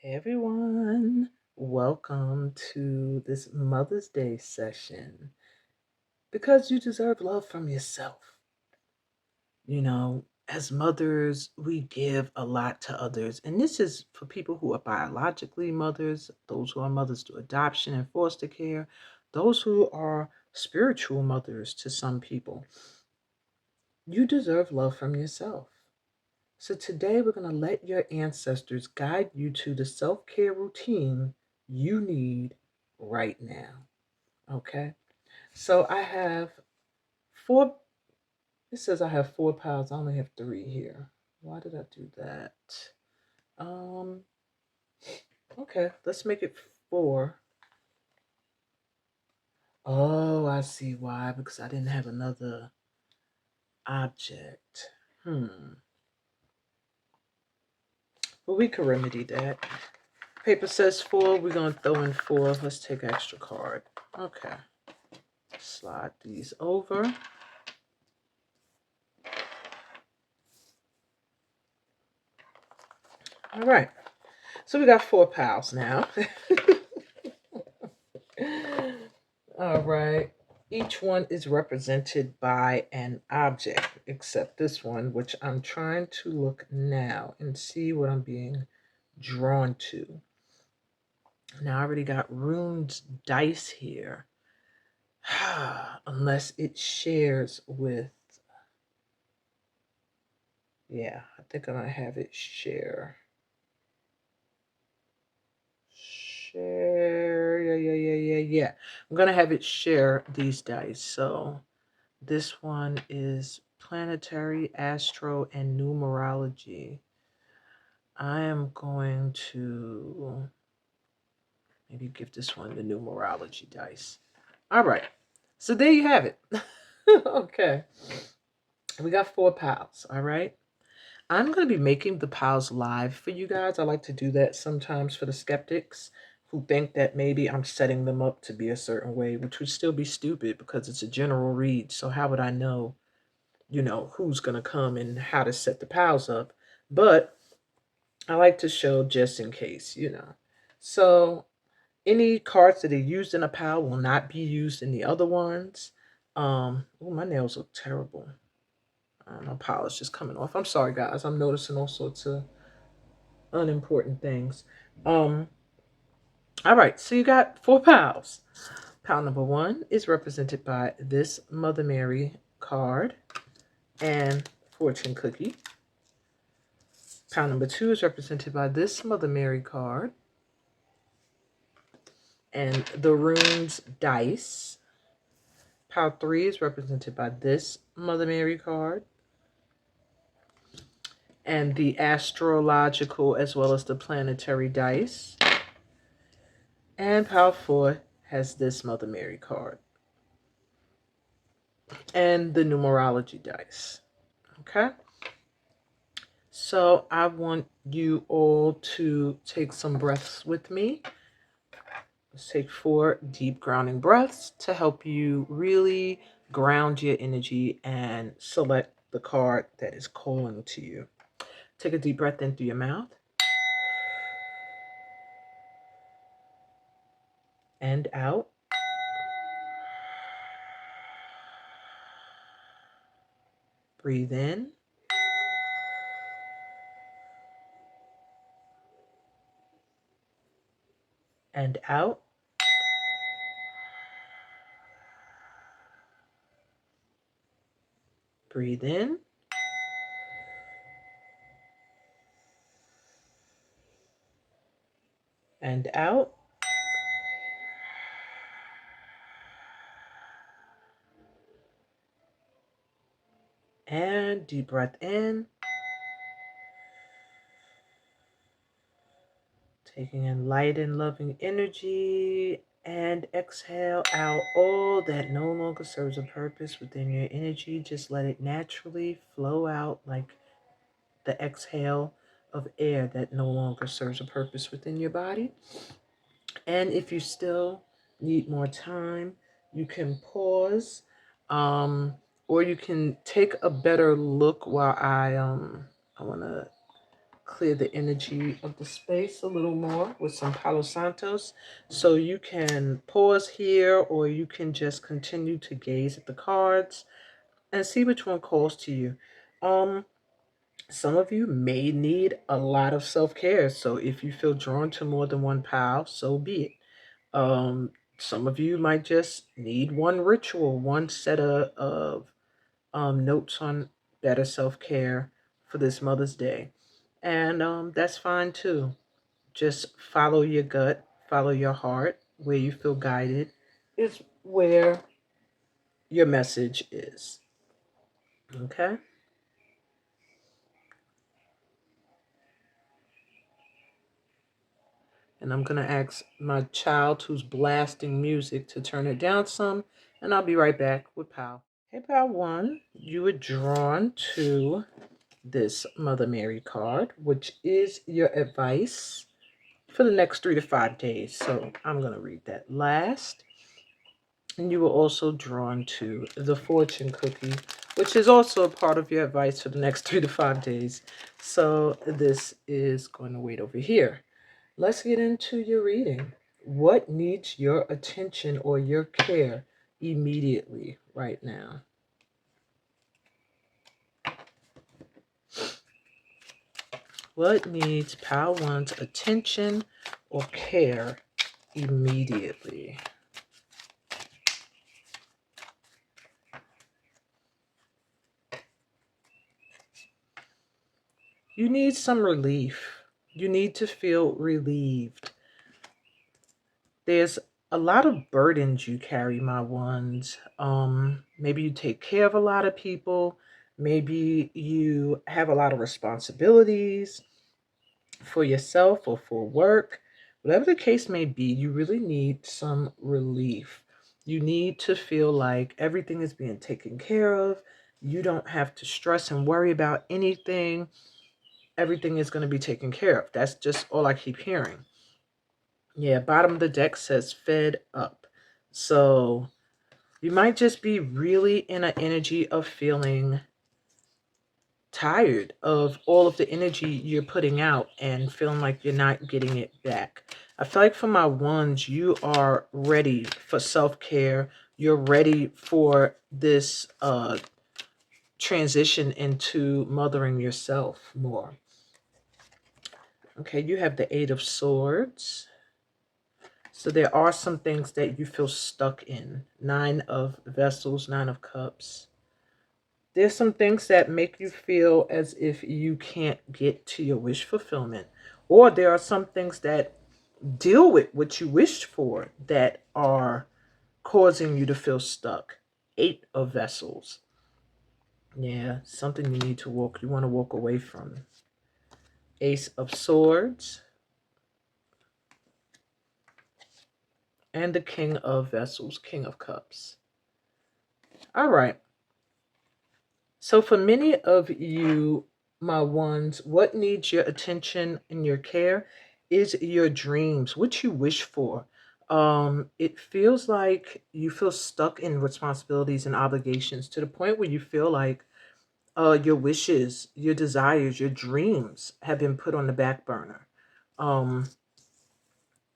Hey everyone, welcome to this Mother's Day session because you deserve love from yourself. As mothers, we give a lot to others, and this is for people who are biologically mothers, those who are mothers to adoption and foster care, those who are spiritual mothers to some people. You deserve love from yourself. So today we're going to let your ancestors guide you to the self-care routine you need right now. Okay? So I have four, it says I have 4 piles. I only have 3 here. Why did I do that? Um, okay, let's make it 4. Oh, I see why, because I didn't have another object. Well, we could remedy that. Paper says 4. We're going to throw in 4. Let's take an extra card. Okay. Slide these over. All right. So we got 4 piles now. All right. Each one is represented by an object, except this one, which I'm trying to look now and see what I'm being drawn to. Now, I already got runes dice here. Unless it shares with... Yeah, I think I'm going to have it share. Share. Yeah. I'm going to have it share these dice. So this one is planetary, astro, and numerology. I am going to maybe give this one the numerology dice. All right. So there you have it. Okay. We got 4 piles. All right. I'm going to be making the piles live for you guys. I like to do that sometimes for the skeptics who think that maybe I'm setting them up to be a certain way, which would still be stupid because it's a general read. So how would I know, who's going to come and how to set the piles up? But I like to show just in case. So any cards that are used in a pile will not be used in the other ones. Oh, my nails look terrible. My polish is coming off. I'm sorry, guys. I'm noticing all sorts of unimportant things. All right, so you got 4 piles. Pile number 1 is represented by this Mother Mary card and fortune cookie. Pile number 2 is represented by this Mother Mary card and the runes dice. Pile 3 is represented by this Mother Mary card and the astrological as well as the planetary dice. And pile 4 has this Mother Mary card and the numerology dice. Okay? So I want you all to take some breaths with me. Let's take 4 deep grounding breaths to help you really ground your energy and select the card that is calling to you. Take a deep breath in through your mouth. And out. Breathe in. And out. Breathe in. And out. And deep breath in. Taking in light and loving energy. And exhale out all that no longer serves a purpose within your energy. Just let it naturally flow out like the exhale of air that no longer serves a purpose within your body. And if you still need more time, you can pause, or you can take a better look while I want to clear the energy of the space a little more with some Palo Santos. So you can pause here, or you can just continue to gaze at the cards and see which one calls to you. Um, some of you may need a lot of self-care. So if you feel drawn to more than one pal, so be it. Some of you might just need one ritual, one set of notes on better self-care for this Mother's Day. And that's fine too. Just follow your gut, follow your heart. Where you feel guided is where your message is. Okay? And I'm going to ask my child who's blasting music to turn it down some. And I'll be right back with Pal. Hey, Pal 1, you were drawn to this Mother Mary card, which is your advice for the next 3 to 5 days. So I'm going to read that last. And you were also drawn to the fortune cookie, which is also a part of your advice for the next 3 to 5 days. So this is going to wait over here. Let's get into your reading. What needs your attention or your care immediately right now? What needs Pal 1's attention or care immediately? You need some relief. You need to feel relieved. There's a lot of burdens you carry, my ones. Maybe you take care of a lot of people. Maybe you have a lot of responsibilities for yourself or for work. Whatever the case may be, you really need some relief. You need to feel like everything is being taken care of. You don't have to stress and worry about anything. Everything is going to be taken care of. That's just all I keep hearing. Yeah, bottom of the deck says fed up. So you might just be really in an energy of feeling tired of all of the energy you're putting out and feeling like you're not getting it back. I feel like for my ones, you are ready for self-care. You're ready for this transition into mothering yourself more. Okay, you have the Eight of Swords. So there are some things that you feel stuck in. Nine of Vessels, Nine of Cups. There's some things that make you feel as if you can't get to your wish fulfillment. Or there are some things that deal with what you wished for that are causing you to feel stuck. Eight of Vessels. Yeah, something you want to walk away from. Ace of Swords. And the King of Vessels, King of Cups. All right. So for many of you, my ones, what needs your attention and your care is your dreams, what you wish for. It feels like you feel stuck in responsibilities and obligations to the point where you feel like your wishes, your desires, your dreams have been put on the back burner. Um,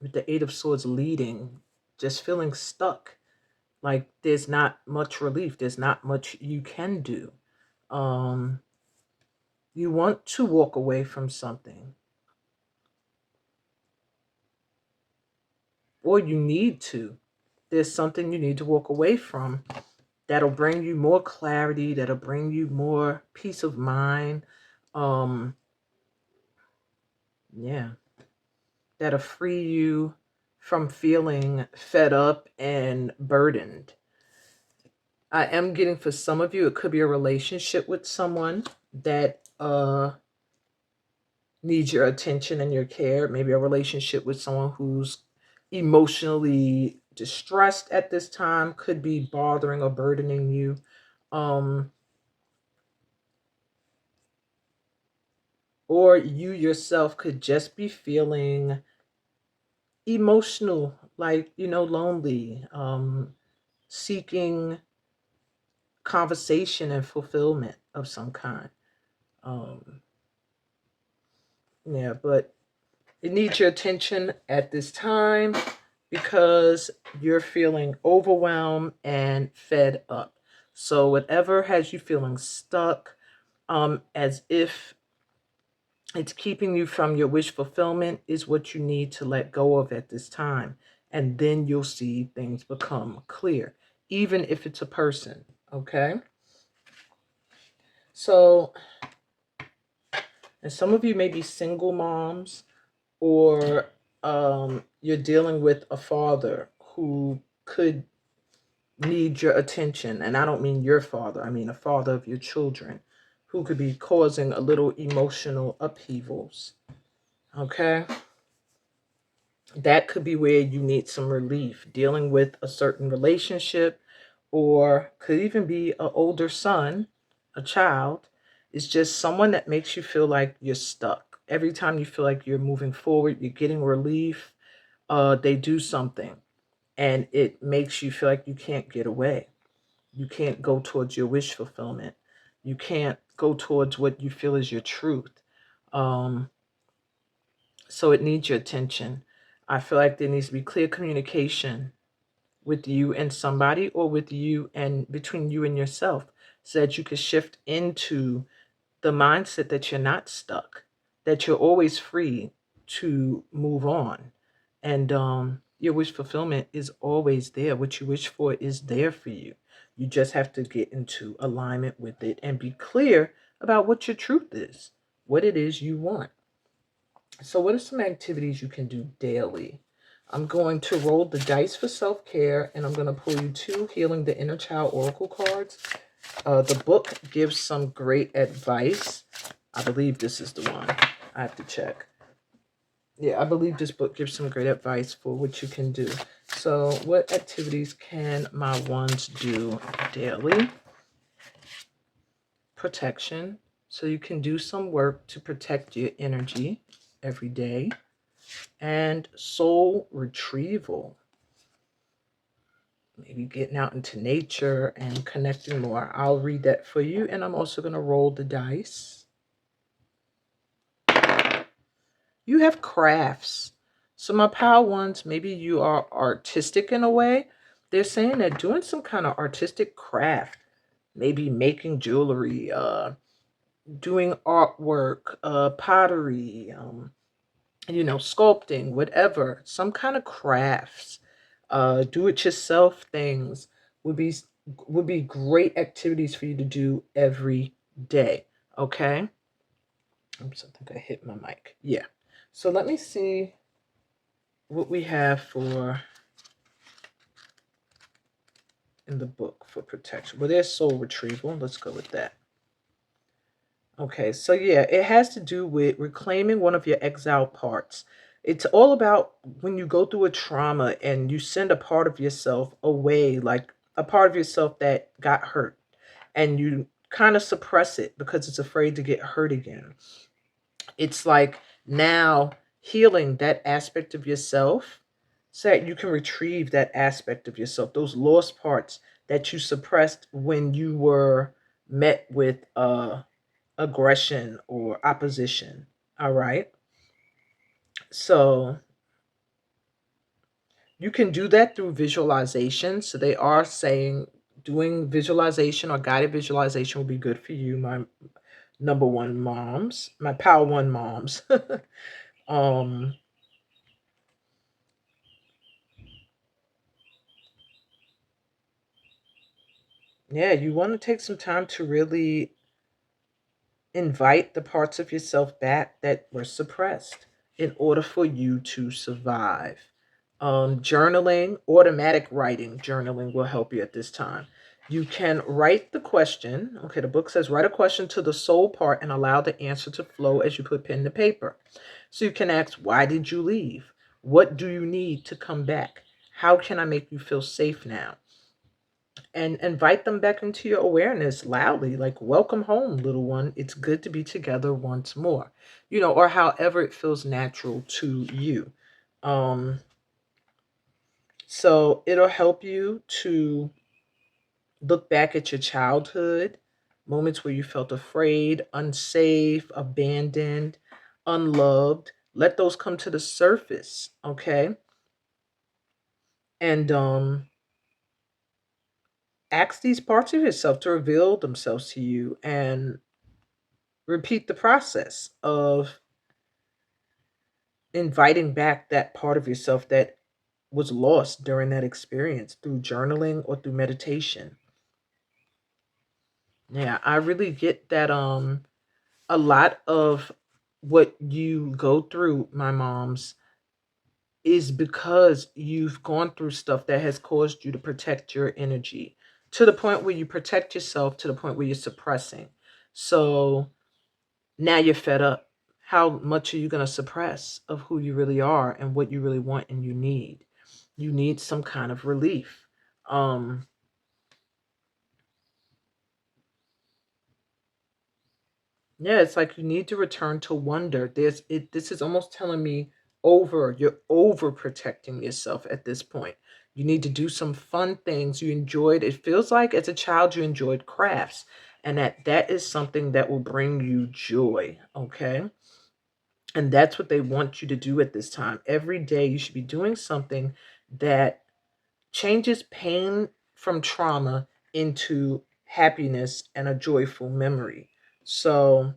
with the Eight of Swords leading, just feeling stuck. Like there's not much relief. There's not much you can do. Um, you want to walk away from something, or you need to. There's something you need to walk away from that'll bring you more clarity, that'll bring you more peace of mind. Um, yeah, that'll free you from feeling fed up and burdened. I am getting for some of you, it could be a relationship with someone that needs your attention and your care. Maybe a relationship with someone who's emotionally distressed at this time, could be bothering or burdening you. Um, or you yourself could just be feeling emotional, like, lonely, seeking conversation and fulfillment of some kind. Um, Yeah, but it needs your attention at this time because you're feeling overwhelmed and fed up. So whatever has you feeling stuck, as if it's keeping you from your wish fulfillment, is what you need to let go of at this time. And then you'll see things become clear, even if it's a person. Okay. So, and some of you may be single moms, or you're dealing with a father who could need your attention. And I don't mean your father, I mean a father of your children who could be causing a little emotional upheavals. Okay. That could be where you need some relief, dealing with a certain relationship, or could even be an older son, a child. It's just someone that makes you feel like you're stuck. Every time you feel like you're moving forward, you're getting relief, they do something and it makes you feel like you can't get away. You can't go towards your wish fulfillment. You can't go towards what you feel is your truth. Um, so it needs your attention. I feel like there needs to be clear communication with you and somebody, or with you and between you and yourself, so that you can shift into the mindset that you're not stuck, that you're always free to move on. And your wish fulfillment is always there. What you wish for is there for you. You just have to get into alignment with it and be clear about what your truth is, what it is you want. So, what are some activities you can do daily? I'm going to roll the dice for self care, and I'm going to pull you two Healing the Inner Child Oracle cards. The book gives some great advice. I believe this is the one. I have to check. Yeah, I believe this book gives some great advice for what you can do. So, what activities can my ones do daily? Protection. So, you can do some work to protect your energy every day. And soul retrieval. Maybe getting out into nature and connecting more. I'll read that for you, and I'm also going to roll the dice. You have crafts. So my power ones, maybe you are artistic in a way. They're saying that doing some kind of artistic craft, maybe making jewelry, doing artwork, pottery, sculpting, whatever, some kind of crafts, do it yourself things would be great activities for you to do every day. Okay. Oops, I think I hit my mic. Yeah. So let me see what we have for in the book for protection. Well, there's soul retrieval. Let's go with that. Okay, so yeah, it has to do with reclaiming one of your exiled parts. It's all about when you go through a trauma and you send a part of yourself away, like a part of yourself that got hurt, and you kind of suppress it because it's afraid to get hurt again. It's like now healing that aspect of yourself so that you can retrieve that aspect of yourself, those lost parts that you suppressed when you were met with aggression or opposition. All right. So you can do that through visualization. So they are saying doing visualization or guided visualization will be good for you, my number one moms, my power one moms. um yeah, you want to take some time to really invite the parts of yourself back that were suppressed in order for you to survive. Journaling, automatic writing, journaling will help you at this time. You can write the question. Okay, the book says write a question to the soul part and allow the answer to flow as you put pen to paper. So you can ask, why did you leave? What do you need to come back? How can I make you feel safe now? And invite them back into your awareness loudly, like, welcome home, little one. It's good to be together once more, or however it feels natural to you. So it'll help you to look back at your childhood, moments where you felt afraid, unsafe, abandoned, unloved, let those come to the surface, okay? And ask these parts of yourself to reveal themselves to you, and repeat the process of inviting back that part of yourself that was lost during that experience through journaling or through meditation. Yeah, I really get that a lot of what you go through, my moms, is because you've gone through stuff that has caused you to protect your energy to the point where you protect yourself, to the point where you're suppressing. So now you're fed up. How much are you going to suppress of who you really are and what you really want and you need? You need some kind of relief. Um, yeah, it's like you need to return to wonder. This is almost telling me you're over protecting yourself at this point. You need to do some fun things you enjoyed. It feels like as a child you enjoyed crafts, and that is something that will bring you joy, okay? And that's what they want you to do at this time. Every day you should be doing something that changes pain from trauma into happiness and a joyful memory. So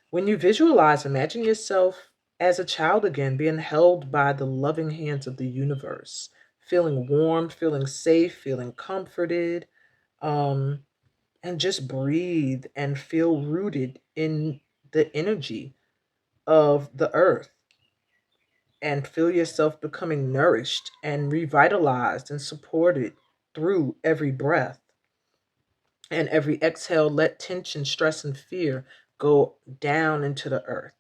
when you visualize, imagine yourself as a child again, being held by the loving hands of the universe, feeling warm, feeling safe, feeling comforted, um, and just breathe and feel rooted in the energy of the earth, and feel yourself becoming nourished and revitalized and supported through every breath. And every exhale, let tension, stress, and fear go down into the earth.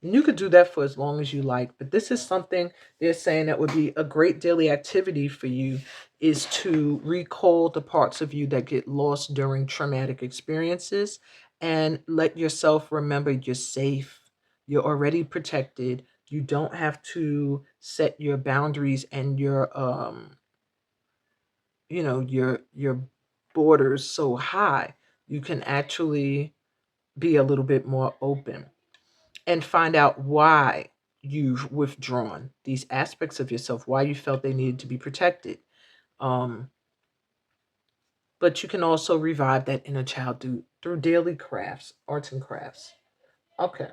And you could do that for as long as you like, but this is something they're saying that would be a great daily activity for you, is to recall the parts of you that get lost during traumatic experiences, and let yourself remember you're safe, you're already protected. You don't have to set your boundaries and your borders so high. You can actually be a little bit more open and find out why you've withdrawn these aspects of yourself, why you felt they needed to be protected. um but you can also revive that inner child through daily crafts, arts and crafts. Okay,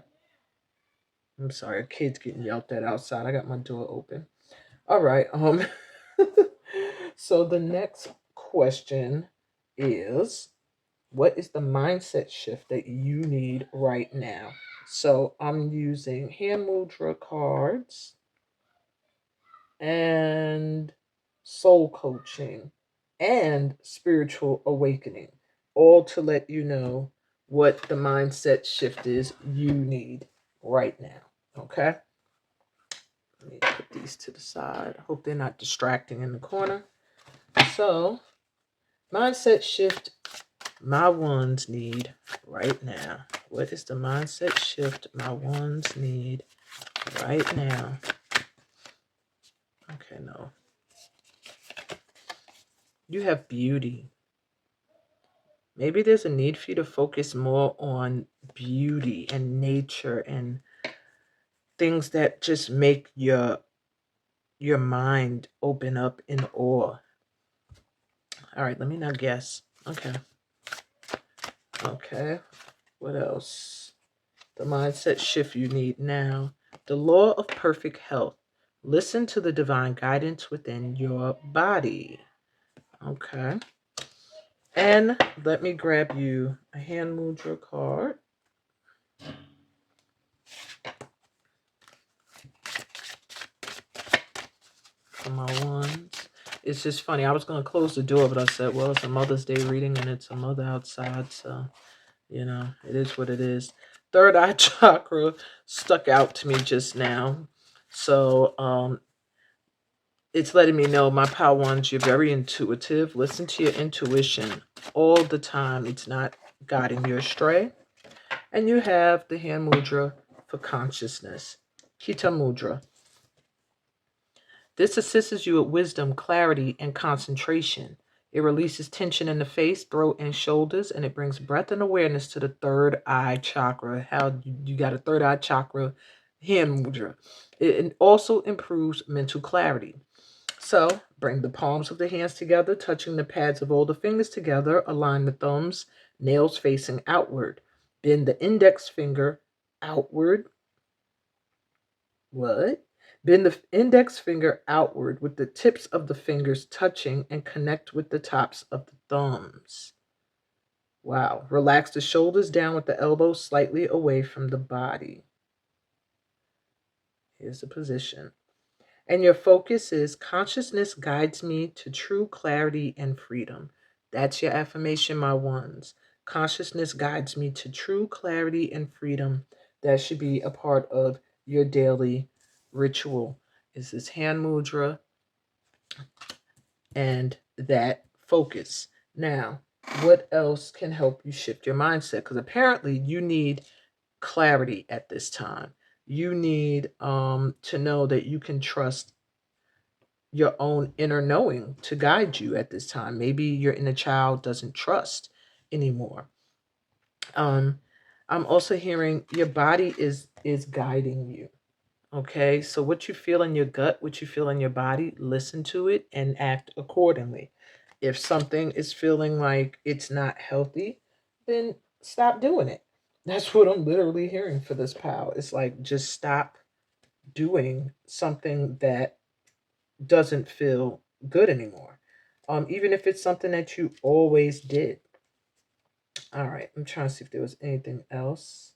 I'm sorry, a kid's getting yelled at outside. I got my door open. All right. So the next question is, what is the mindset shift that you need right now? So I'm using hand mudra cards and soul coaching and spiritual awakening, all to let you know what the mindset shift is you need right now. Okay? Let me put these to the side. I hope they're not distracting in the corner. So, mindset shift my ones need right now. What is the mindset shift my ones need right now? Okay, no. You have beauty. Maybe there's a need for you to focus more on beauty and nature and things that just make your mind open up in awe. All right, let me now guess. Okay. Okay. What else? The mindset shift you need now. The law of perfect health. Listen to the divine guidance within your body. Okay. And let me grab you a hand mudra card. For my ones. It's just funny. I was going to close the door, but I said, well, it's a Mother's Day reading and it's a mother outside. So, it is what it is. Third eye chakra stuck out to me just now. So, it's letting me know, my power ones, you're very intuitive. Listen to your intuition all the time. It's not guiding you astray. And you have the hand mudra for consciousness, Kita mudra. This assists you with wisdom, clarity, and concentration. It releases tension in the face, throat, and shoulders, and it brings breath and awareness to the third eye chakra. How you got a third eye chakra hand mudra. It also improves mental clarity. So bring the palms of the hands together, touching the pads of all the fingers together. Align the thumbs, nails facing outward. Bend the index finger outward. What? Bend the index finger outward with the tips of the fingers touching and connect with the tops of the thumbs. Wow. Relax the shoulders down with the elbows slightly away from the body. Here's the position. And your focus is consciousness guides me to true clarity and freedom. That's your affirmation, my ones. Consciousness guides me to true clarity and freedom. That should be a part of your daily ritual. Is this hand mudra and that focus. Now, what else can help you shift your mindset? Because apparently you need clarity at this time. You need to know that you can trust your own inner knowing to guide you at this time. Maybe your inner child doesn't trust anymore. I'm also hearing your body is guiding you. Okay, so what you feel in your gut, what you feel in your body, listen to it and act accordingly. If something is feeling like it's not healthy, then stop doing it. That's what I'm literally hearing for this pal. It's like just stop doing something that doesn't feel good anymore. Even if it's something that you always did. All right, I'm trying to see if there was anything else.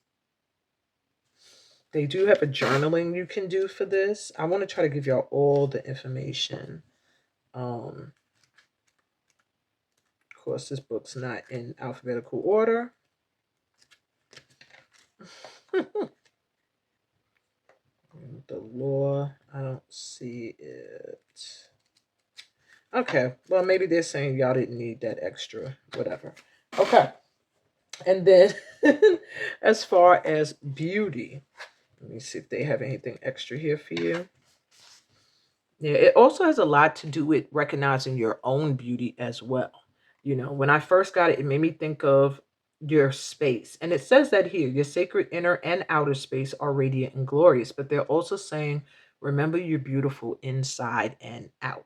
They do have a journaling you can do for this. I want to try to give y'all all the information. Of course, this book's not in alphabetical order. The law, I don't see it. Okay, well, maybe they're saying y'all didn't need that extra, whatever. Okay, and then as far as beauty, let me see if they have anything extra here for you. Yeah, it also has a lot to do with recognizing your own beauty as well. You know, when I first got it, it made me think of your space. And it says that here, your sacred inner and outer space are radiant and glorious, but they're also saying, remember you're beautiful inside and out.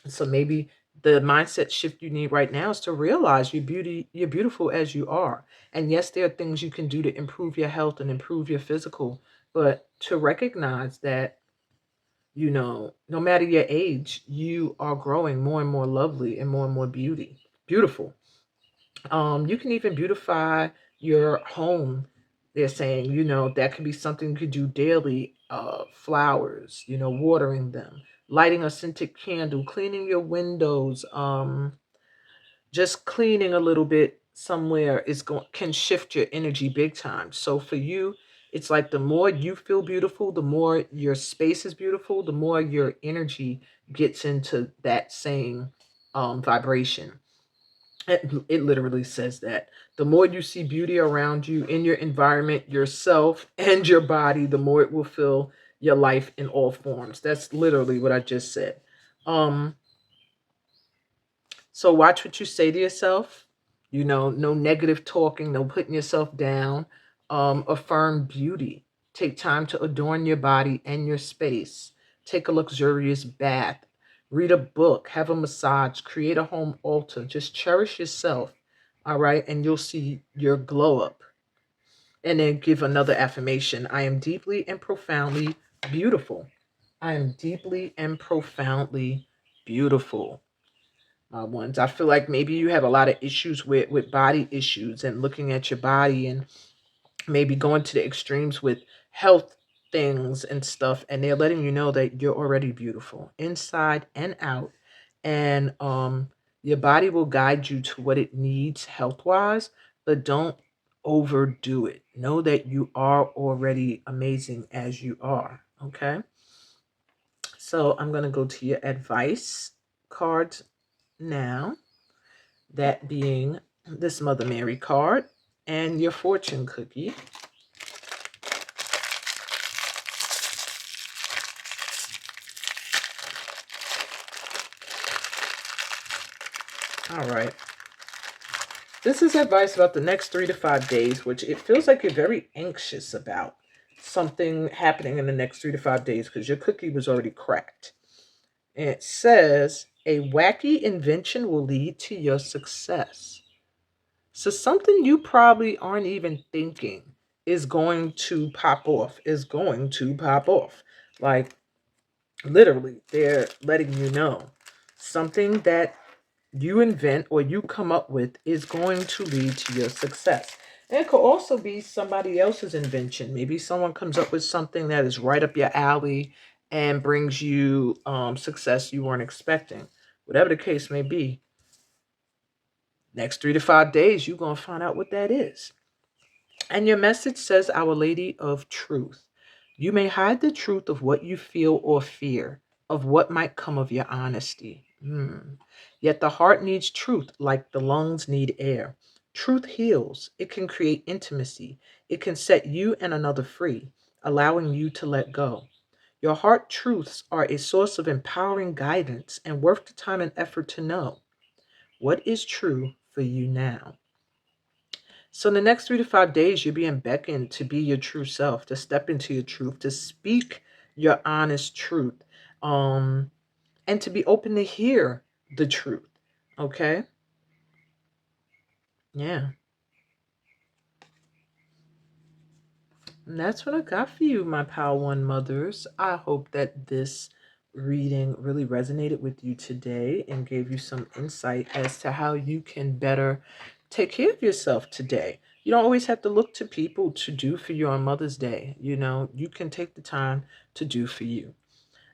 So maybe the mindset shift you need right now is to realize you're beautiful as you are. And yes, there are things you can do to improve your health and improve your physical, but to recognize that, you know, no matter your age, you are growing more and more lovely and more beautiful. You can even beautify your home. They're saying, you know, that could be something you could do daily. Flowers, you know, watering them, lighting a scented candle, cleaning your windows, just cleaning a little bit somewhere is going can shift your energy big time. So for you, it's like the more you feel beautiful, the more your space is beautiful, the more your energy gets into that same vibration. It literally says that the more you see beauty around you in your environment, yourself, and your body, the more it will fill your life in all forms. That's literally what I just said. Um, so watch what you say to yourself. You know, no negative talking, no putting yourself down. Affirm beauty. Take time to adorn your body and your space. Take a luxurious bath. Read a book. Have a massage. Create a home altar. Just cherish yourself. All right. And you'll see your glow up. And then give another affirmation. I am deeply and profoundly beautiful. I am deeply and profoundly beautiful. Ones. I feel like maybe you have a lot of issues with body issues and looking at your body and maybe going to the extremes with health things and stuff, and they're letting you know that you're already beautiful inside and out, and your body will guide you to what it needs health wise, but don't overdo it. Know that you are already amazing as you are. Okay, so I'm going to go to your advice cards now, that being this Mother Mary card and your fortune cookie. All right. This is advice about the next 3 to 5 days, which it feels like you're very anxious about something happening in the next 3 to 5 days because your cookie was already cracked. And it says a wacky invention will lead to your success. So something you probably aren't even thinking is going to pop off, is going to pop off. Like literally, they're letting you know something that you invent or you come up with is going to lead to your success. And it could also be somebody else's invention. Maybe someone comes up with something that is right up your alley and brings you success you weren't expecting. Whatever the case may be, next 3 to 5 days, you're going to find out what that is. And your message says, Our Lady of Truth. You may hide the truth of what you feel or fear, of what might come of your honesty. Yet the heart needs truth like the lungs need air. Truth heals. It can create intimacy. It can set you and another free, allowing you to let go. Your heart truths are a source of empowering guidance and worth the time and effort to know. What is true for you now? So in the next 3 to 5 days, you're being beckoned to be your true self, to step into your truth, to speak your honest truth, and to be open to hear the truth. Okay? Yeah. And that's what I got for you, my Power One mothers. I hope that this reading really resonated with you today and gave you some insight as to how you can better take care of yourself today. You don't always have to look to people to do for you on Mother's Day. You know, you can take the time to do for you.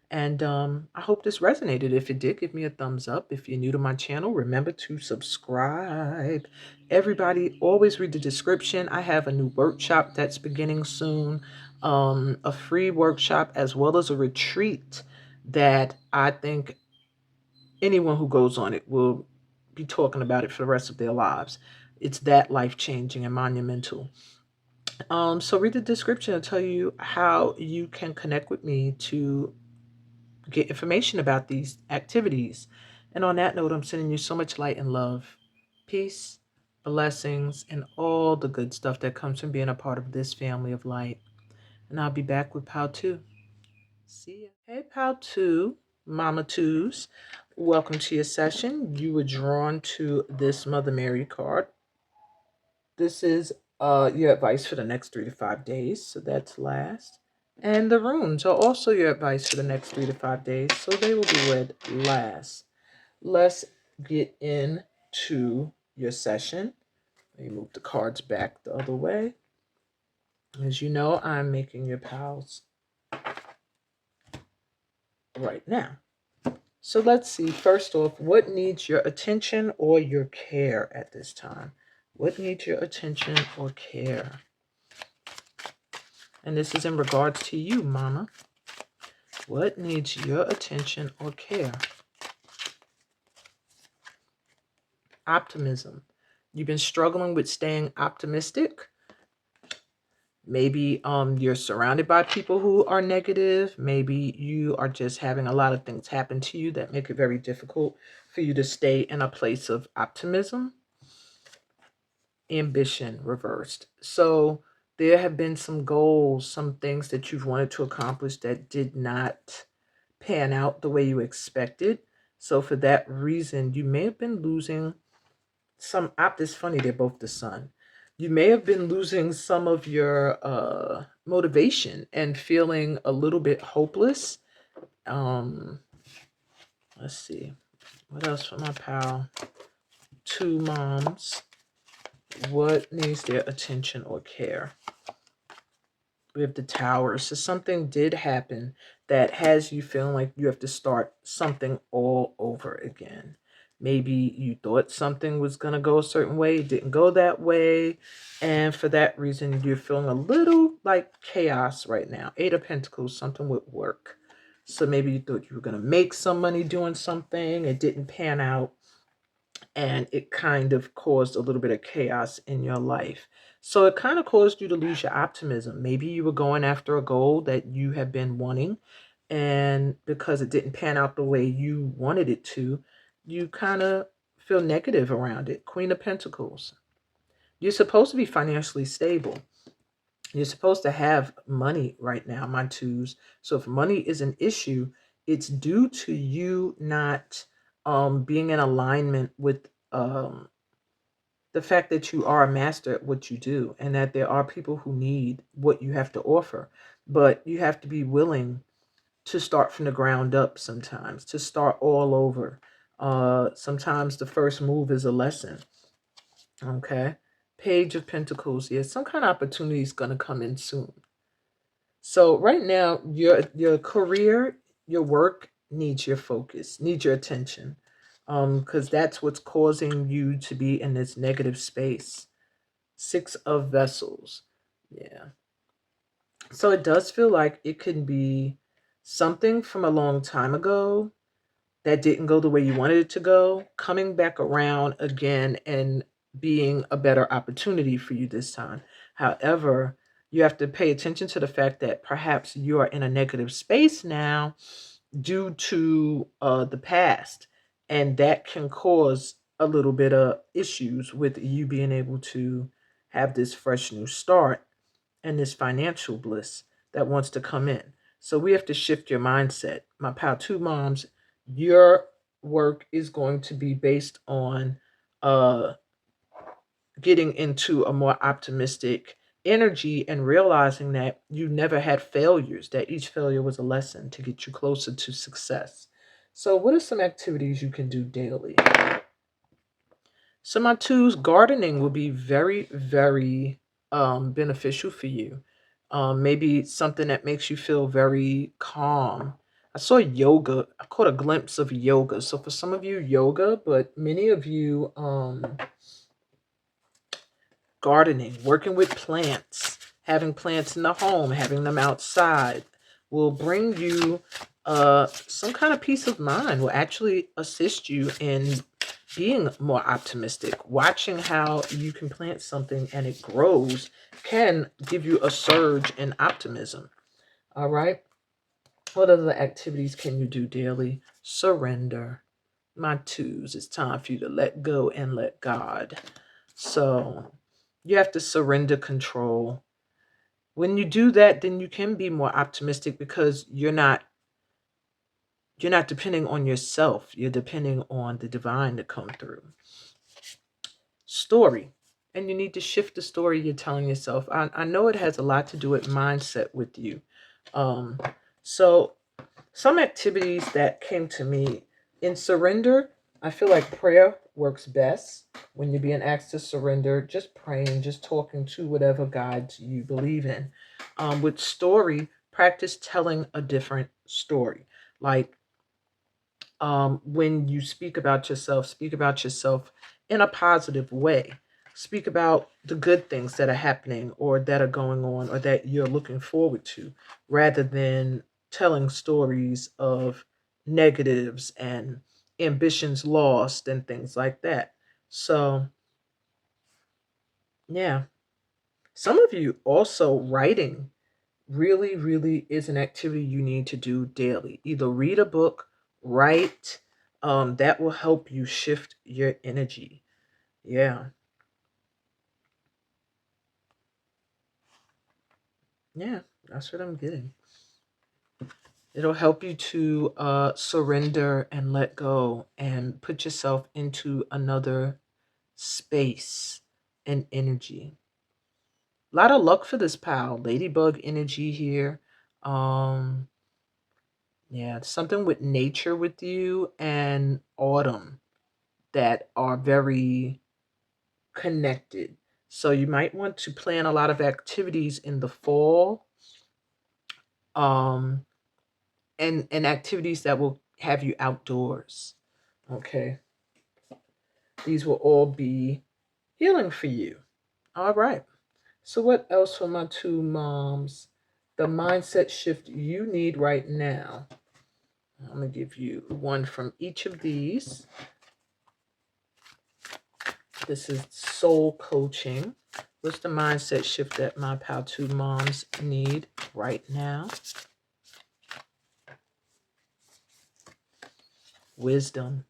And I hope this resonated. If it did, give me a thumbs up. If you're new to my channel, remember to subscribe. Everybody, always read the description. I have a new workshop that's beginning soon, a free workshop as well as a retreat that I think anyone who goes on it will be talking about it for the rest of their lives. It's that life-changing and monumental. So read the description. I'll tell you how you can connect with me to get information about these activities. And on that note, I'm sending you so much light and love, peace, blessings, and all the good stuff that comes from being a part of this family of light. And I'll be back with Pal 2. See ya. Hey, Pal 2, Mama Twos. Welcome to your session. You were drawn to this Mother Mary card. This is your advice for the next 3 to 5 days. So that's last. And the runes are also your advice for the next 3 to 5 days. So they will be read last. Let's get into your session. Let me move the cards back the other way. As you know, I'm making your pals right now. So let's see. First off, what needs your attention or your care at this time? What needs your attention or care? And this is in regards to you, Mama. What needs your attention or care? Optimism. You've been struggling with staying optimistic. Maybe you're surrounded by people who are negative. Maybe you are just having a lot of things happen to you that make it very difficult for you to stay in a place of optimism. Ambition reversed. So there have been some goals, some things that you've wanted to accomplish that did not pan out the way you expected. So for that reason, you may have been losing some it's funny, they're both the sun. You may have been losing some of your motivation and feeling a little bit hopeless. Let's see. What else for my pal? 2 moms. What needs their attention or care? We have the Tower. So something did happen that has you feeling like you have to start something all over again. Maybe you thought something was going to go a certain way, it didn't go that way. And for that reason, you're feeling a little like chaos right now. 8 of Pentacles, something with work. So maybe you thought you were going to make some money doing something. It didn't pan out. And it kind of caused a little bit of chaos in your life. So it kind of caused you to lose your optimism. Maybe you were going after a goal that you have been wanting, and because it didn't pan out the way you wanted it to, you kind of feel negative around it. Queen of Pentacles. You're supposed to be financially stable. You're supposed to have money right now, my twos. So if money is an issue, it's due to you not being in alignment with the fact that you are a master at what you do, and that there are people who need what you have to offer. But you have to be willing to start from the ground up sometimes, to start all over. Sometimes the first move is a lesson. Okay. Page of Pentacles. Yeah, some kind of opportunity is going to come in soon. So right now, your career, your work needs your focus, needs your attention, because that's what's causing you to be in this negative space. Six of Vessels. Yeah. So it does feel like it can be something from a long time ago that didn't go the way you wanted it to go, coming back around again and being a better opportunity for you this time. However, you have to pay attention to the fact that perhaps you are in a negative space now due to the past, and that can cause a little bit of issues with you being able to have this fresh new start and this financial bliss that wants to come in. So we have to shift your mindset. My Power 2 moms, your work is going to be based on uh, getting into a more optimistic energy and realizing that you never had failures, that each failure was a lesson to get you closer to success. So what are some activities you can do daily? So my twos, gardening will be very, very beneficial for you. Maybe something that makes you feel very calm. I saw yoga. I caught a glimpse of yoga. So for some of you, yoga, but many of you, gardening, working with plants, having plants in the home, having them outside will bring you some kind of peace of mind, will actually assist you in being more optimistic. Watching how you can plant something and it grows can give you a surge in optimism. All right. What other activities can you do daily? Surrender. My twos, it's time for you to let go and let God. So you have to surrender control. When you do that, then you can be more optimistic because you're not depending on yourself. You're depending on the divine to come through. Story. And you need to shift the story you're telling yourself. I know it has a lot to do with mindset with you. Um, so some activities that came to me in surrender, I feel like prayer works best when you're being asked to surrender. Just praying, just talking to whatever guides you believe in. With story, practice telling a different story. Like when you speak about yourself in a positive way. Speak about the good things that are happening or that are going on or that you're looking forward to, rather than telling stories of negatives and ambitions lost and things like that. So, yeah. Some of you also writing really, really is an activity you need to do daily. Either read a book, write, that will help you shift your energy. Yeah. Yeah, that's what I'm getting. It'll help you to surrender and let go and put yourself into another space and energy. A lot of luck for this pal. Ladybug energy here. Um, yeah, something with nature with you and autumn that are very connected. So you might want to plan a lot of activities in the fall, um, and activities that will have you outdoors. Okay, these will all be healing for you. All right. So what else for my two moms? The mindset shift you need right now. I'm gonna give you one from each of these. This is soul coaching. What's the mindset shift that my Power 2 moms need right now? Wisdom.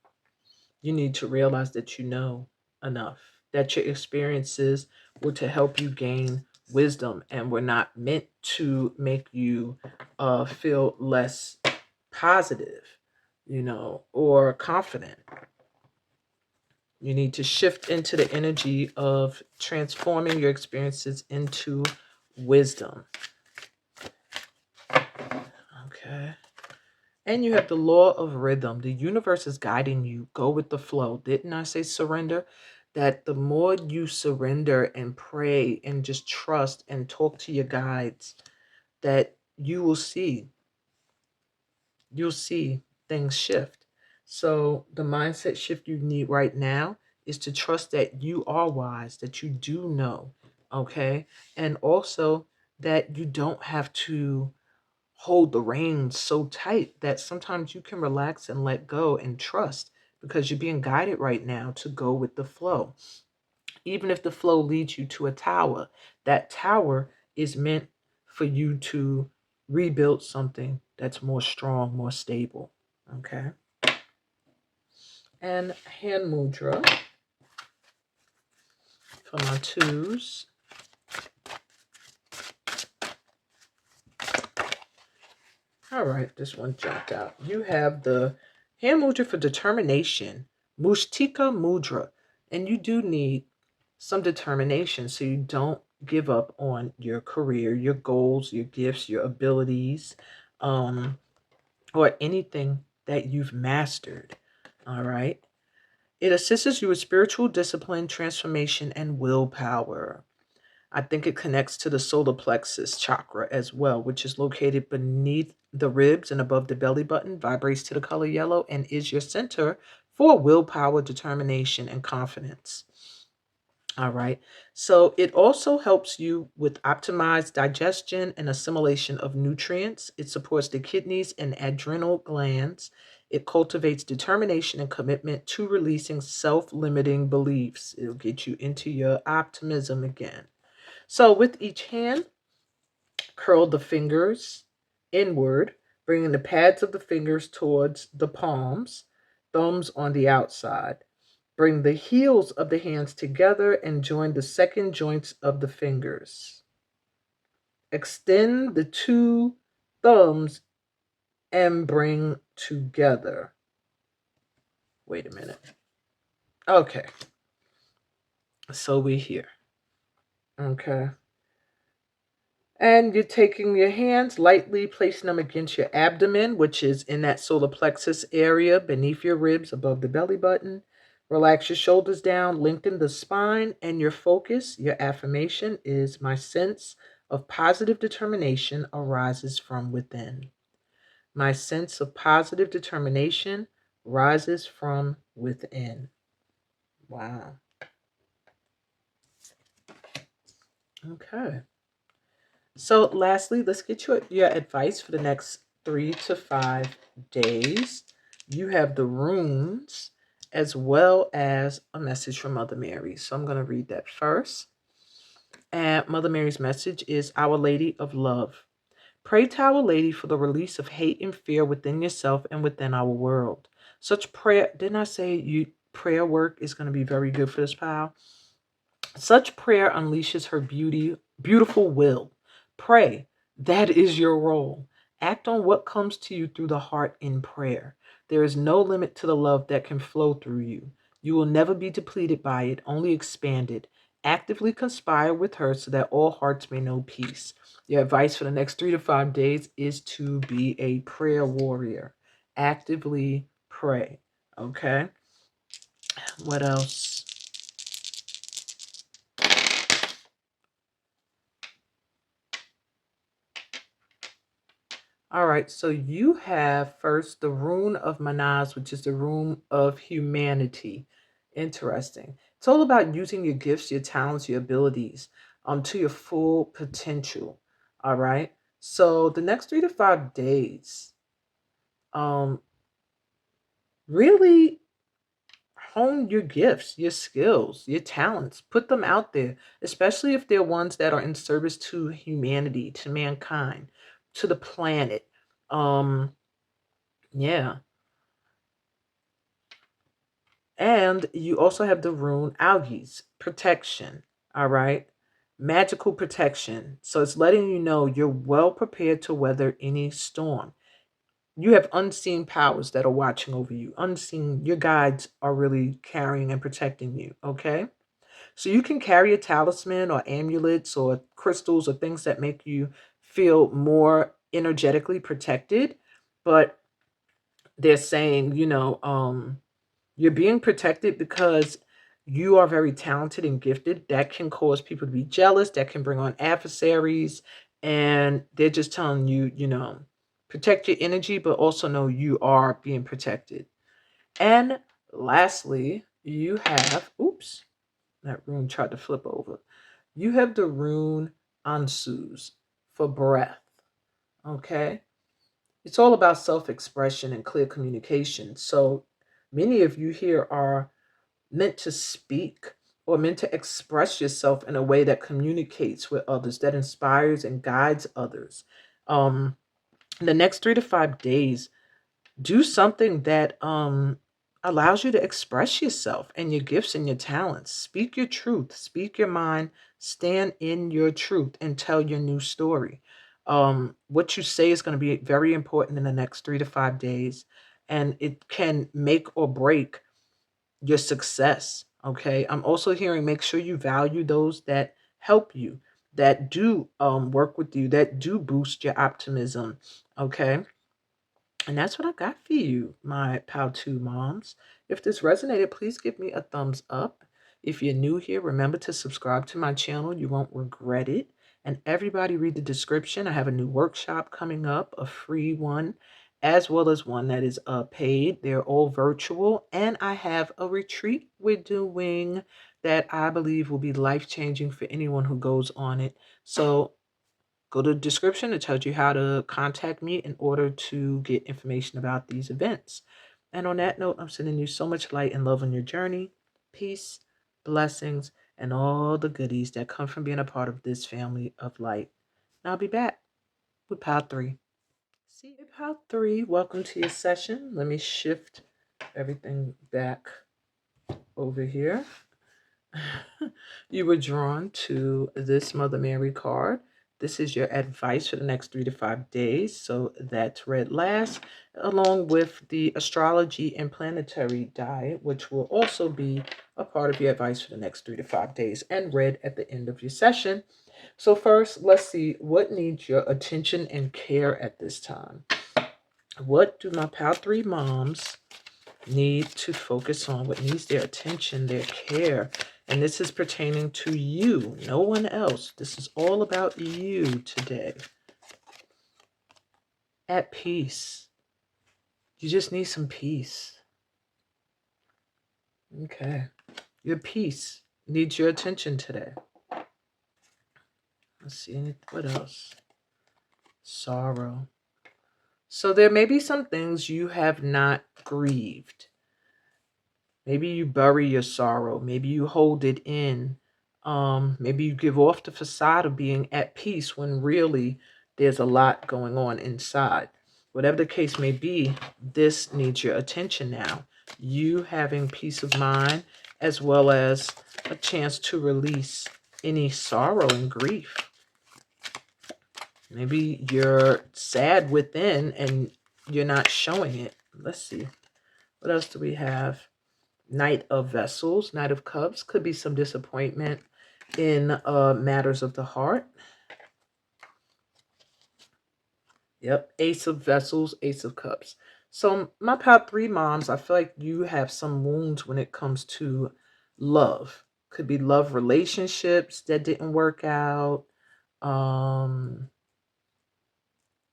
You need to realize that you know enough, that your experiences were to help you gain wisdom and were not meant to make you feel less positive, or confident. You need to shift into the energy of transforming your experiences into wisdom. Okay. And you have the law of rhythm. The universe is guiding you. Go with the flow. Didn't I say surrender? That the more you surrender and pray and just trust and talk to your guides, that you'll see things shift. So the mindset shift you need right now is to trust that you are wise, that you do know, okay? And also that you don't have to hold the reins so tight, that sometimes you can relax and let go and trust, because you're being guided right now to go with the flow. Even if the flow leads you to a tower, that tower is meant for you to rebuild something that's more strong, more stable. Okay. And hand mudra for my twos. All right, this one jumped out. You have the hand mudra for determination, Mushtika mudra. And you do need some determination so you don't give up on your career, your goals, your gifts, your abilities, or anything that you've mastered. All right. It assists you with spiritual discipline, transformation, and willpower. I think it connects to the solar plexus chakra as well, which is located beneath the ribs and above the belly button, vibrates to the color yellow, and is your center for willpower, determination, and confidence. All right. So it also helps you with optimized digestion and assimilation of nutrients. It supports the kidneys and adrenal glands. It cultivates determination and commitment to releasing self limiting beliefs. It'll get you into your optimism again. So with each hand, curl the fingers inward, bringing the pads of the fingers towards the palms, thumbs on the outside. Bring the heels of the hands together and join the second joints of the fingers. Extend the two thumbs and bring together. Wait a minute. Okay. So we're here. Okay. And you're taking your hands, lightly placing them against your abdomen, which is in that solar plexus area beneath your ribs, above the belly button. Relax your shoulders down, lengthen the spine, and your focus, your affirmation is: my sense of positive determination arises from within. My sense of positive determination rises from within. Wow. Okay. So, lastly, let's get your advice for the next 3 to 5 days. You have the runes as well as a message from Mother Mary. So, I'm going to read that first. And Mother Mary's message is: Our Lady of Love. Pray to Our Lady for the release of hate and fear within yourself and within our world. Such prayer, didn't I say prayer work is going to be very good for this pal? Such prayer unleashes her beautiful will. Pray. That is your role. Act on what comes to you through the heart in prayer. There is no limit to the love that can flow through you. You will never be depleted by it, only expanded. Actively conspire with her so that all hearts may know peace. Your advice for the next 3 to 5 days is to be a prayer warrior. Actively pray. Okay? What else? All right, so you have first the rune of Manaz, which is the rune of humanity. Interesting. It's all about using your gifts, your talents, your abilities to your full potential. All right. So the next 3 to 5 days, um, really hone your gifts, your skills, your talents. Put them out there, especially if they're ones that are in service to humanity, to mankind, to the planet. Yeah. And you also have the rune algaes, protection. All right. Magical protection. So it's letting you know you're well prepared to weather any storm. You have unseen powers that are watching over you. Unseen, your guides are really carrying and protecting you. Okay. So you can carry a talisman or amulets or crystals or things that make you feel more energetically protected. But they're saying, you're being protected because you are very talented and gifted. That can cause people to be jealous. That can bring on adversaries. And they're just telling you, protect your energy, but also know you are being protected. And lastly, you have, oops, that rune tried to flip over. You have the rune Ansus for breath. Okay. It's all about self expression and clear communication. So many of you here are meant to speak or meant to express yourself in a way that communicates with others, that inspires and guides others. Um, the next 3 to 5 days, do something that allows you to express yourself and your gifts and your talents. Speak your truth, speak your mind, stand in your truth and tell your new story. What you say is going to be very important in the next 3 to 5 days, and it can make or break your success. Okay. I'm also hearing make sure you value those that help you, that do work with you, that do boost your optimism. Okay. And that's what I got for you, my Pow 2 moms. If this resonated, please give me a thumbs up. If you're new here, remember to subscribe to my channel. You won't regret it. And everybody read the description. I have a new workshop coming up, a free one, as well as one that is paid. They're all virtual. And I have a retreat we're doing that I believe will be life-changing for anyone who goes on it. So go to the description. It tells you how to contact me in order to get information about these events. And on that note, I'm sending you so much light and love on your journey, peace, blessings, and all the goodies that come from being a part of this family of light. And I'll be back with Pile 3. See you, Pile 3. Welcome to your session. Let me shift everything back over here. You were drawn to this Mother Mary card. This is your advice for the next 3 to 5 days. So that's read last, along with the astrology and planetary die, which will also be a part of your advice for the next 3 to 5 days and read at the end of your session. So first, let's see what needs your attention and care at this time. What do my Pal 3 moms need to focus on? What needs their attention, their care? And this is pertaining to you, no one else. This is all about you today. At peace. You just need some peace. Okay. Your peace needs your attention today. Let's see, what else? Sorrow. So there may be some things you have not grieved. Maybe you bury your sorrow. Maybe you hold it in. Maybe you give off the facade of being at peace when really there's a lot going on inside. Whatever the case may be, this needs your attention now. You having peace of mind as well as a chance to release any sorrow and grief. Maybe you're sad within and you're not showing it. Let's see. What else do we have? Knight of Vessels, Knight of Cups. Could be some disappointment in matters of the heart. Yep, Ace of Vessels, Ace of Cups. So my Pal 3 moms, I feel like you have some wounds when it comes to love. Could be love relationships that didn't work out.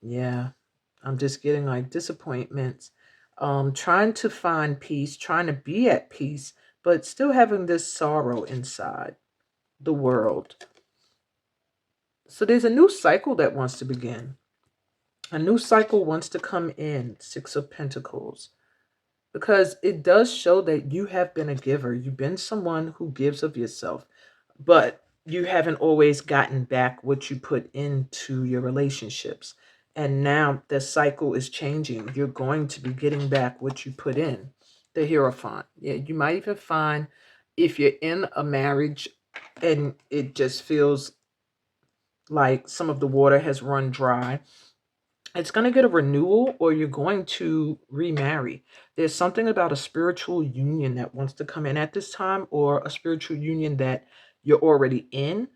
Yeah, I'm just getting like disappointments. Trying to find peace, trying to be at peace, but still having this sorrow inside the world. So there's a new cycle that wants to begin. A new cycle wants to come in, Six of Pentacles, because it does show that you have been a giver. You've been someone who gives of yourself, but you haven't always gotten back what you put into your relationships. And now the cycle is changing. You're going to be getting back what you put in. The Hierophant. Yeah, you might even find if you're in a marriage and it just feels like some of the water has run dry, it's going to get a renewal or you're going to remarry. There's something about a spiritual union that wants to come in at this time, or a spiritual union that you're already in.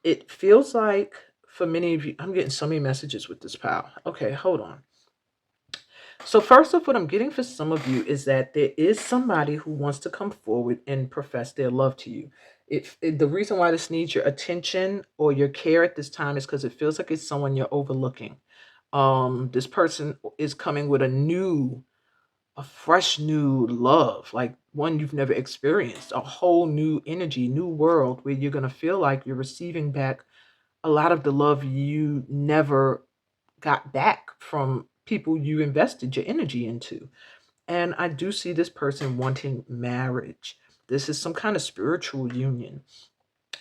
It feels like for many of you, I'm getting so many messages with this, pal. Okay, hold on. So first off, what I'm getting for some of you is that there is somebody who wants to come forward and profess their love to you. The reason why this needs your attention or your care at this time is because it feels like it's someone you're overlooking. This person is coming with a fresh new love, like one you've never experienced, a whole new energy, new world where you're going to feel like you're receiving back a lot of the love you never got back from people you invested your energy into. And I do see this person wanting marriage. This is some kind of spiritual union.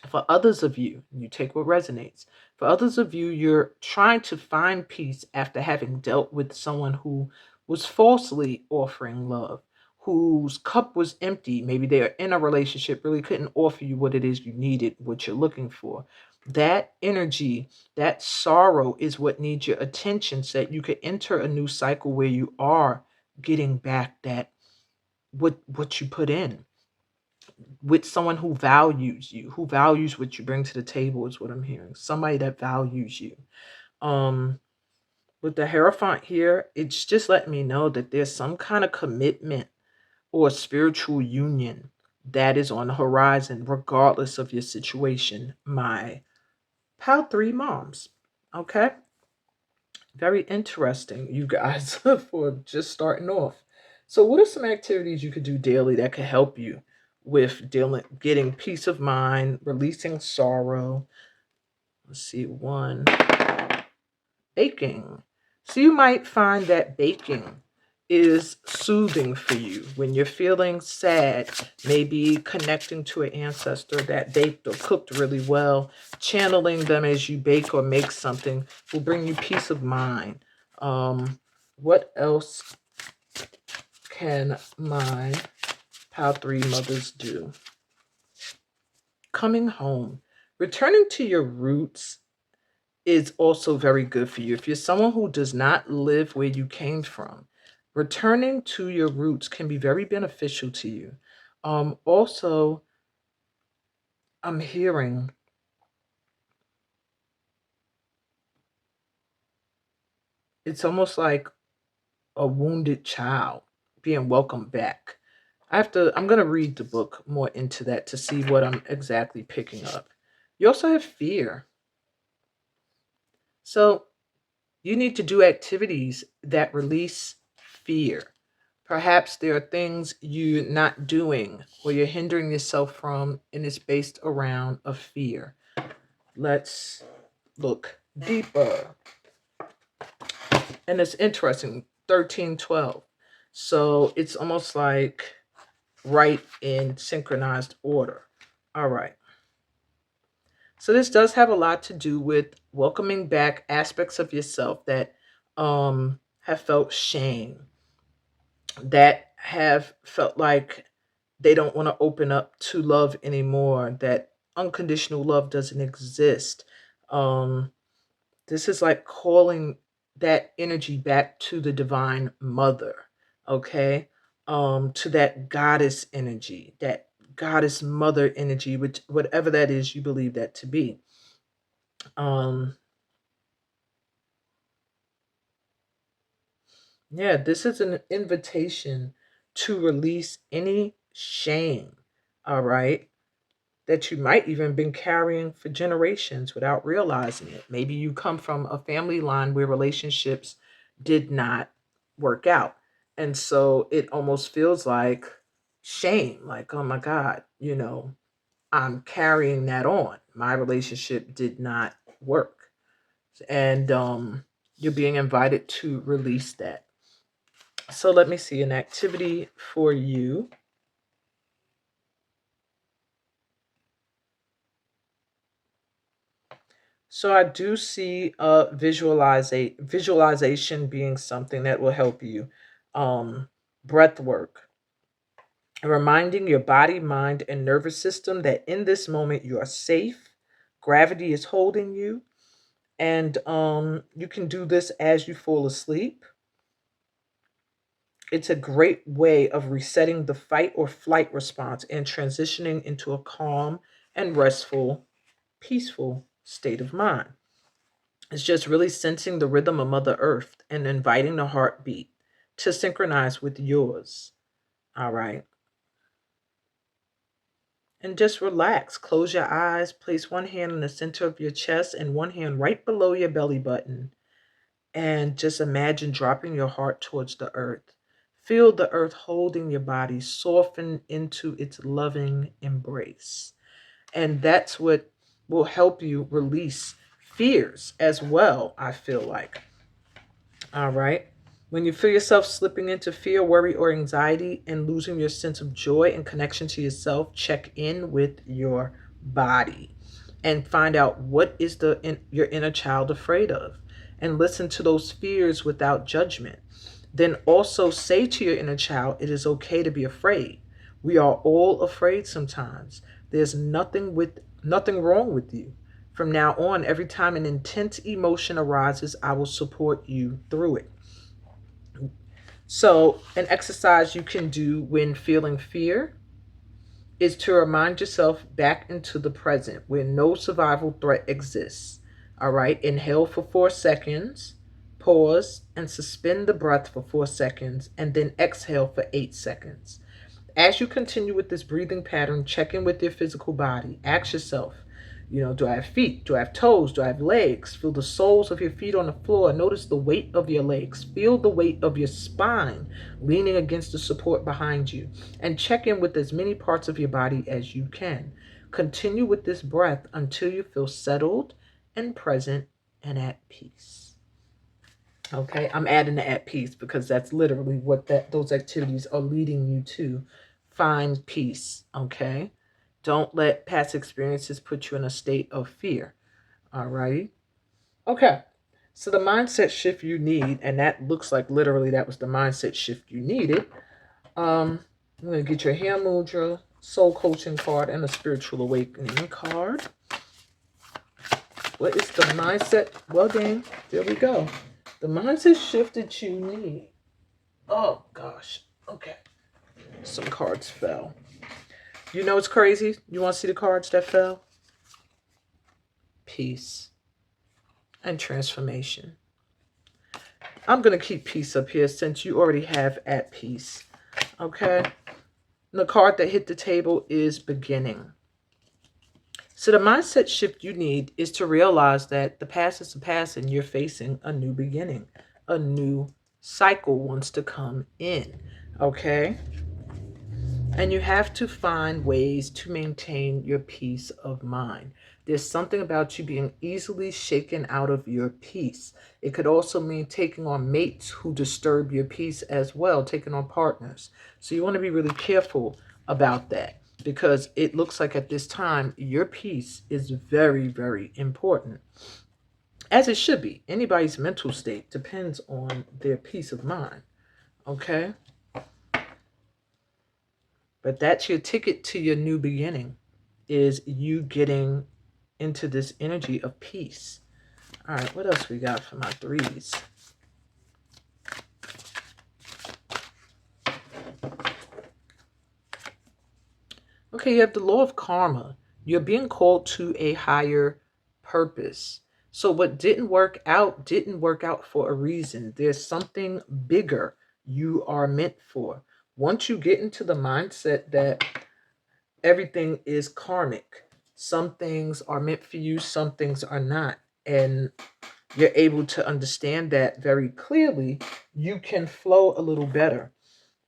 For others of you, you take what resonates. For others of you, you're trying to find peace after having dealt with someone who was falsely offering love, whose cup was empty. Maybe they're in a relationship, really couldn't offer you what it is you needed, what you're looking for. That energy, that sorrow is what needs your attention so that you could enter a new cycle where you are getting back that what you put in with someone who values you, who values what you bring to the table is what I'm hearing. Somebody that values you. Um, with the Hierophant here, it's just letting me know that there's some kind of commitment or spiritual union that is on the horizon, regardless of your situation. My pal three moms. Okay. Very interesting, you guys, for just starting off. So, what are some activities you could do daily that could help you with getting peace of mind, releasing sorrow? Let's see, one, baking. So, you might find that baking is soothing for you when you're feeling sad, maybe connecting to an ancestor that baked or cooked really well, channeling them as you bake or make something will bring you peace of mind. What else can my Pal 3 mothers do? Coming home. Returning to your roots is also very good for you. If you're someone who does not live where you came from, returning to your roots can be very beneficial to you. Also, I'm hearing it's almost like a wounded child being welcomed back. I'm going to read the book more into that to see what I'm exactly picking up. You also have fear. So you need to do activities that release fear. Perhaps there are things you're not doing or you're hindering yourself from, and it's based around a fear. Let's look deeper. And it's interesting, 1312. So it's almost like right in synchronized order. All right. So this does have a lot to do with welcoming back aspects of yourself that have felt shame, that have felt like they don't want to open up to love anymore, that unconditional love doesn't exist. Um, this is like calling that energy back to the divine mother, okay? To that goddess energy, that goddess mother energy, which whatever that is you believe that to be. Um, yeah, this is an invitation to release any shame, all right, that you might even been carrying for generations without realizing it. Maybe you come from a family line where relationships did not work out. And so it almost feels like shame, like, oh my God, I'm carrying that on. My relationship did not work. And you're being invited to release that. So let me see an activity for you. So I do see visualization being something that will help you. Breath work. reminding your body, mind, and nervous system that in this moment you are safe. Gravity is holding you, and you can do this as you fall asleep. It's a great way of resetting the fight or flight response and transitioning into a calm and restful, peaceful state of mind. It's just really sensing the rhythm of Mother Earth and inviting the heartbeat to synchronize with yours. All right. And just relax. Close your eyes. Place one hand in the center of your chest and one hand right below your belly button. And just imagine dropping your heart towards the earth. Feel the earth holding your body, soften into its loving embrace. And that's what will help you release fears as well, I feel like. All right. When you feel yourself slipping into fear, worry, or anxiety and losing your sense of joy and connection to yourself, check in with your body and find out what is your inner child afraid of, and listen to those fears without judgment. Then also say to your inner child, it is okay to be afraid. We are all afraid sometimes. There's nothing wrong with you. From now on, every time an intense emotion arises, I will support you through it. So, an exercise you can do when feeling fear is to remind yourself back into the present where no survival threat exists. All right, inhale for 4 seconds, pause, and suspend the breath for 4 seconds, and then exhale for 8 seconds. As you continue with this breathing pattern, check in with your physical body. Ask yourself, do I have feet? Do I have toes? Do I have legs? Feel the soles of your feet on the floor. Notice the weight of your legs. Feel the weight of your spine leaning against the support behind you. And check in with as many parts of your body as you can. Continue with this breath until you feel settled and present and at peace. Okay, I'm adding the at peace because that's literally what those activities are leading you to. Find peace. Okay, don't let past experiences put you in a state of fear. All right. Okay. So the mindset shift you need, and that looks like literally that was the mindset shift you needed. I'm gonna get your hair mudra, soul coaching card, and a spiritual awakening card. What is the mindset? Well, gang, there we go. The mindset shift that you need. Oh gosh. Okay. Some cards fell. You know what's crazy? You want to see the cards that fell? Peace and transformation. I'm going to keep peace up here since you already have at peace. Okay. The card that hit the table is beginning. So the mindset shift you need is to realize that the past is the past and you're facing a new beginning. A new cycle wants to come in. Okay. And you have to find ways to maintain your peace of mind. There's something about you being easily shaken out of your peace. It could also mean taking on mates who disturb your peace as well, taking on partners. So you want to be really careful about that because it looks like at this time your peace is very, very important. As it should be. Anybody's mental state depends on their peace of mind. Okay? But that's your ticket to your new beginning, is you getting into this energy of peace. All right, what else we got for my threes? Okay, you have the law of karma. You're being called to a higher purpose. So what didn't work out for a reason. There's something bigger you are meant for. Once you get into the mindset that everything is karmic. Some things are meant for you, some things are not. And you're able to understand that very clearly, you can flow a little better.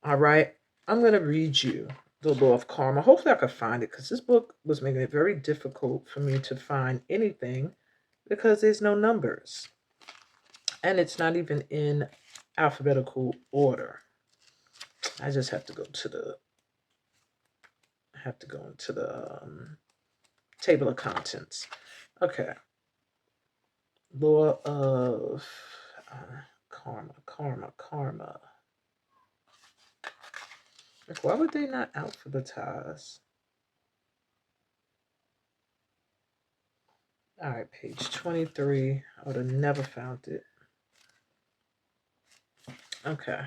All right. I'm going to read you the law of karma. Hopefully, I can find it because this book was making it very difficult for me to find anything because there's no numbers. And it's not even in alphabetical order. I just have to go to the table of contents. Okay. Law of karma. Like, why would they not alphabetize? All right, page 23. I would have never found it. Okay.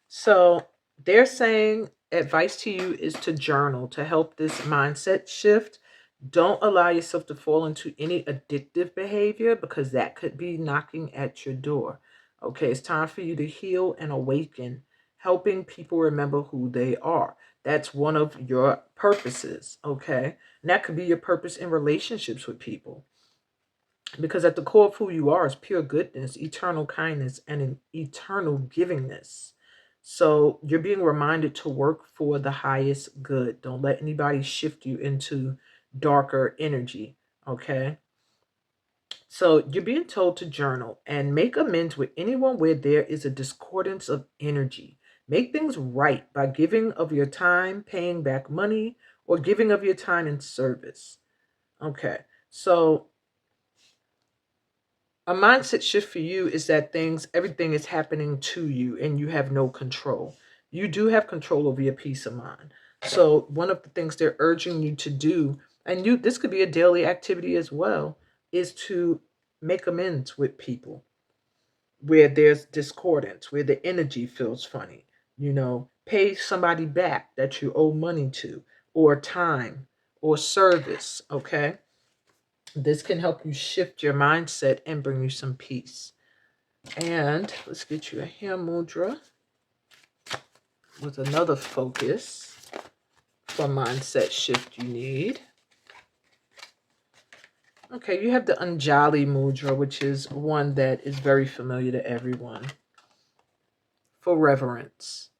So they're saying advice to you is to journal to help this mindset shift. Don't allow yourself to fall into any addictive behavior because that could be knocking at your door. Okay, it's time for you to heal and awaken, helping people remember who they are. That's one of your purposes. Okay, and that could be your purpose in relationships with people, because at the core of who you are is pure goodness, eternal kindness, and an eternal givingness. So you're being reminded to work for the highest good. Don't let anybody shift you into darker energy. Okay. So you're being told to journal and make amends with anyone where there is a discordance of energy. Make things right by giving of your time, paying back money, or giving of your time in service. Okay. So a mindset shift for you is that everything is happening to you and you have no control. You do have control over your peace of mind. So one of the things they're urging you to do, and this could be a daily activity as well, is to make amends with people where there's discordance, where the energy feels funny. Pay somebody back that you owe money to, or time, or service. Okay, this can help you shift your mindset and bring you some peace. And let's get you a hair mudra with another focus for mindset shift you need. Okay, you have the Anjali mudra, which is one that is very familiar to everyone, for reverence.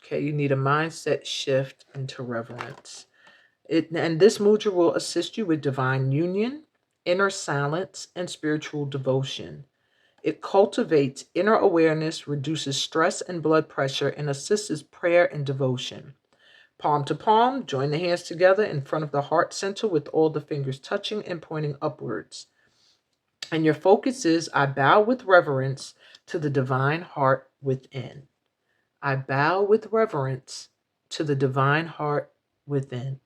Okay, you need a mindset shift into reverence. And this mudra will assist you with divine union, inner silence, and spiritual devotion. It cultivates inner awareness, reduces stress and blood pressure, and assists prayer and devotion. Palm to palm, join the hands together in front of the heart center with all the fingers touching and pointing upwards. And your focus is, I bow with reverence to the divine heart within. I bow with reverence to the divine heart within.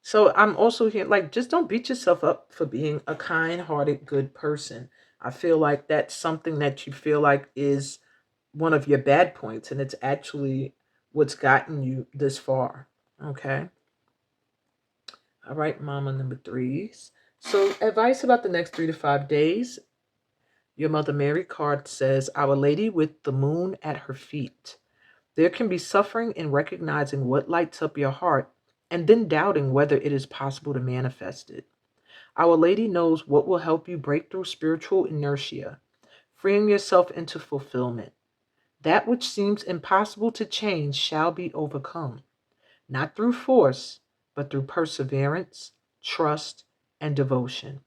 So I'm also here, like, just don't beat yourself up for being a kind-hearted, good person. I feel like that's something that you feel like is one of your bad points, and it's actually what's gotten you this far. Okay. All right, mama number threes. So advice about the next 3 to 5 days. Your Mother Mary card says, Our Lady with the moon at her feet. There can be suffering in recognizing what lights up your heart and then doubting whether it is possible to manifest it. Our Lady knows what will help you break through spiritual inertia, freeing yourself into fulfillment. That which seems impossible to change shall be overcome, not through force, but through perseverance, trust, and devotion.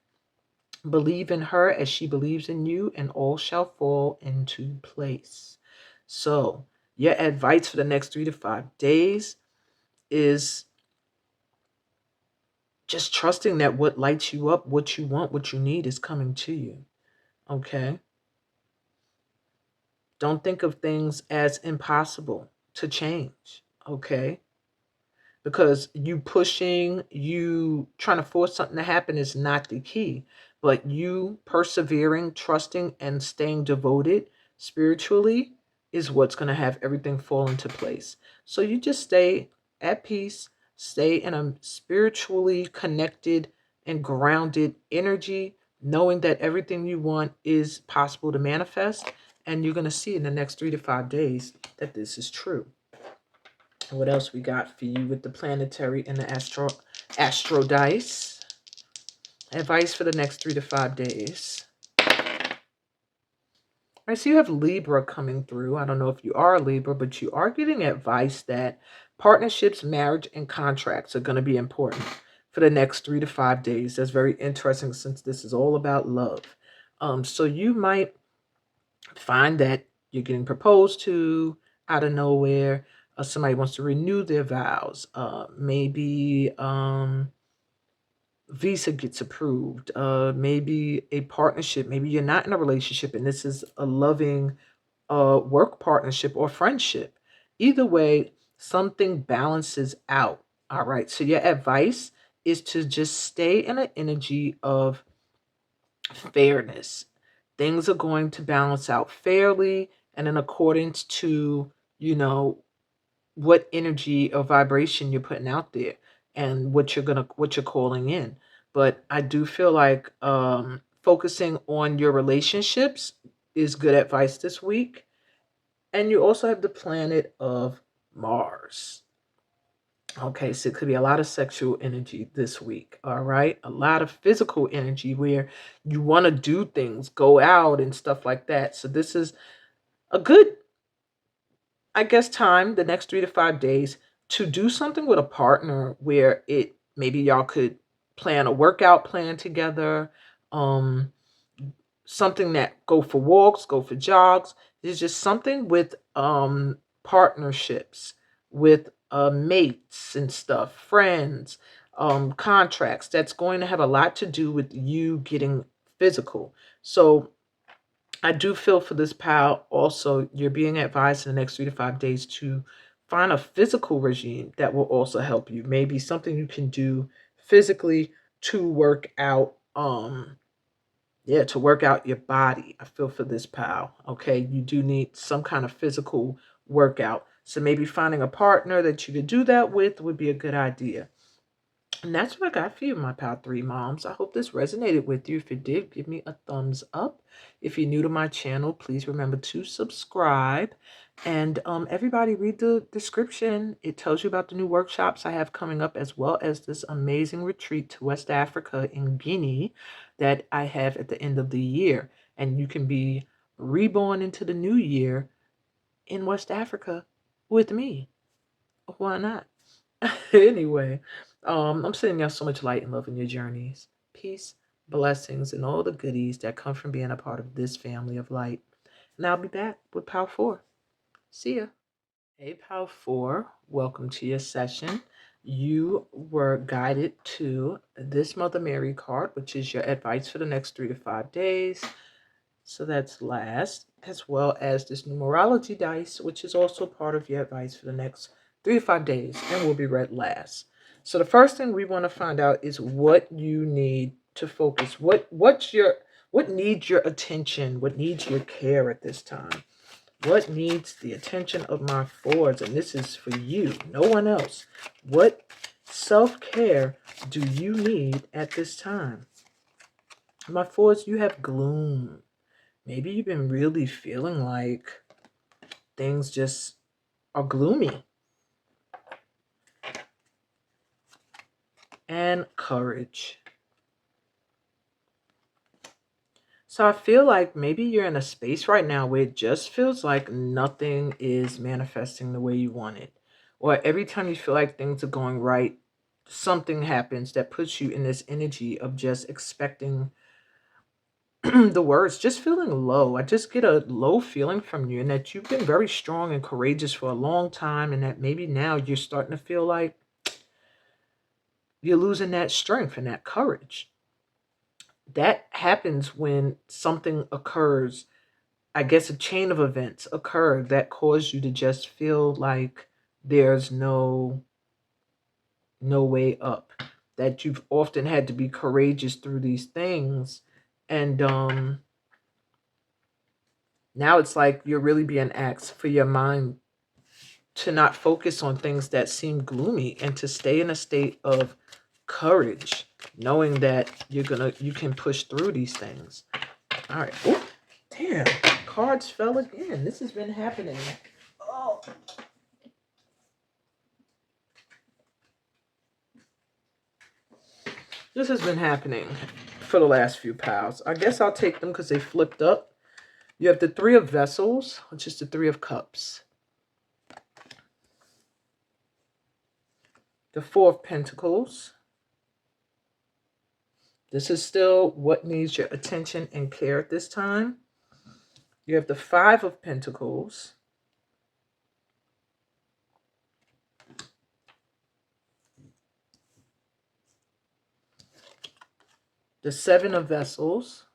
Believe in her as she believes in you, and all shall fall into place. So, your advice for the next 3 to 5 days is just trusting that what lights you up, what you want, what you need is coming to you. Okay? Don't think of things as impossible to change. Okay? Because you trying to force something to happen is not the key, but you persevering, trusting, and staying devoted spiritually is what's going to have everything fall into place. So you just stay at peace, stay in a spiritually connected and grounded energy, knowing that everything you want is possible to manifest, and you're going to see in the next 3 to 5 days that this is true. What else we got for you with the planetary and the astro dice? Advice for the next 3 to 5 days. I see you have Libra coming through. I don't know if you are a Libra, but you are getting advice that partnerships, marriage, and contracts are going to be important for the next 3 to 5 days. That's very interesting since this is all about love. So you might find that you're getting proposed to out of nowhere. Somebody wants to renew their vows. Maybe visa gets approved, maybe a partnership, maybe you're not in a relationship and this is a loving work partnership or friendship. Either way, something balances out. All right. So your advice is to just stay in an energy of fairness. Things are going to balance out fairly and in accordance to, you know, what energy or vibration you're putting out there and what you're calling in. But I do feel like focusing on your relationships is good advice this week. And you also have the planet of Mars. Okay, so it could be a lot of sexual energy this week. All right, a lot of physical energy where you want to do things, go out and stuff like that. So this is a good, I guess, time, the next 3 to 5 days, to do something with a partner where it maybe y'all could plan a workout plan together, um, something that go for walks, go for jogs. There's just something with partnerships, with mates and stuff, friends, contracts that's going to have a lot to do with you getting physical. So I do feel for this pal also, you're being advised in the next 3 to 5 days to find a physical regime that will also help you. Maybe something you can do physically to work out, yeah, to work out your body. I feel for this pal. Okay. You do need some kind of physical workout. So maybe finding a partner that you could do that with would be a good idea. And that's what I got for you, my pal three moms. I hope this resonated with you. If it did, give me a thumbs up. If you're new to my channel, please remember to subscribe. And everybody read the description. It tells you about the new workshops I have coming up, as well as this amazing retreat to West Africa in Guinea that I have at the end of the year. And you can be reborn into the new year in West Africa with me. Why not? Anyway, I'm sending y'all so much light and love in your journeys. Peace, blessings, and all the goodies that come from being a part of this family of light. And I'll be back with Power 4. See ya. Hey, Power 4, welcome to your session. You were guided to this Mother Mary card, which is your advice for the next 3 to 5 days. So that's last, as well as this numerology dice, which is also part of your advice for the next 3 to 5 days and will be read last. So the first thing we want to find out is what you need to focus. What needs your attention? What needs your care at this time? What needs the attention of my fours? And this is for you, no one else. What self-care do you need at this time? My fours, you have gloom. Maybe you've been really feeling like things just are gloomy. And courage. So I feel like maybe you're in a space right now where it just feels like nothing is manifesting the way you want it. Or every time you feel like things are going right, something happens that puts you in this energy of just expecting the words, just feeling low. I just get a low feeling from you, and that you've been very strong and courageous for a long time, and that maybe now you're starting to feel like you're losing that strength and that courage. That happens when something occurs. I guess a chain of events occur that cause you to just feel like there's no way up. That you've often had to be courageous through these things, and now it's like you're really being asked for your mind to not focus on things that seem gloomy and to stay in a state of courage, knowing that you can push through these things. All right. Oh, damn. Cards fell again. This has been happening. Oh. This has been happening for the last few piles. I guess I'll take them because they flipped up. You have the Three of Vessels, which is the Three of Cups. The Four of Pentacles. This is still what needs your attention and care at this time. You have the Five of Pentacles. the Seven of Vessels,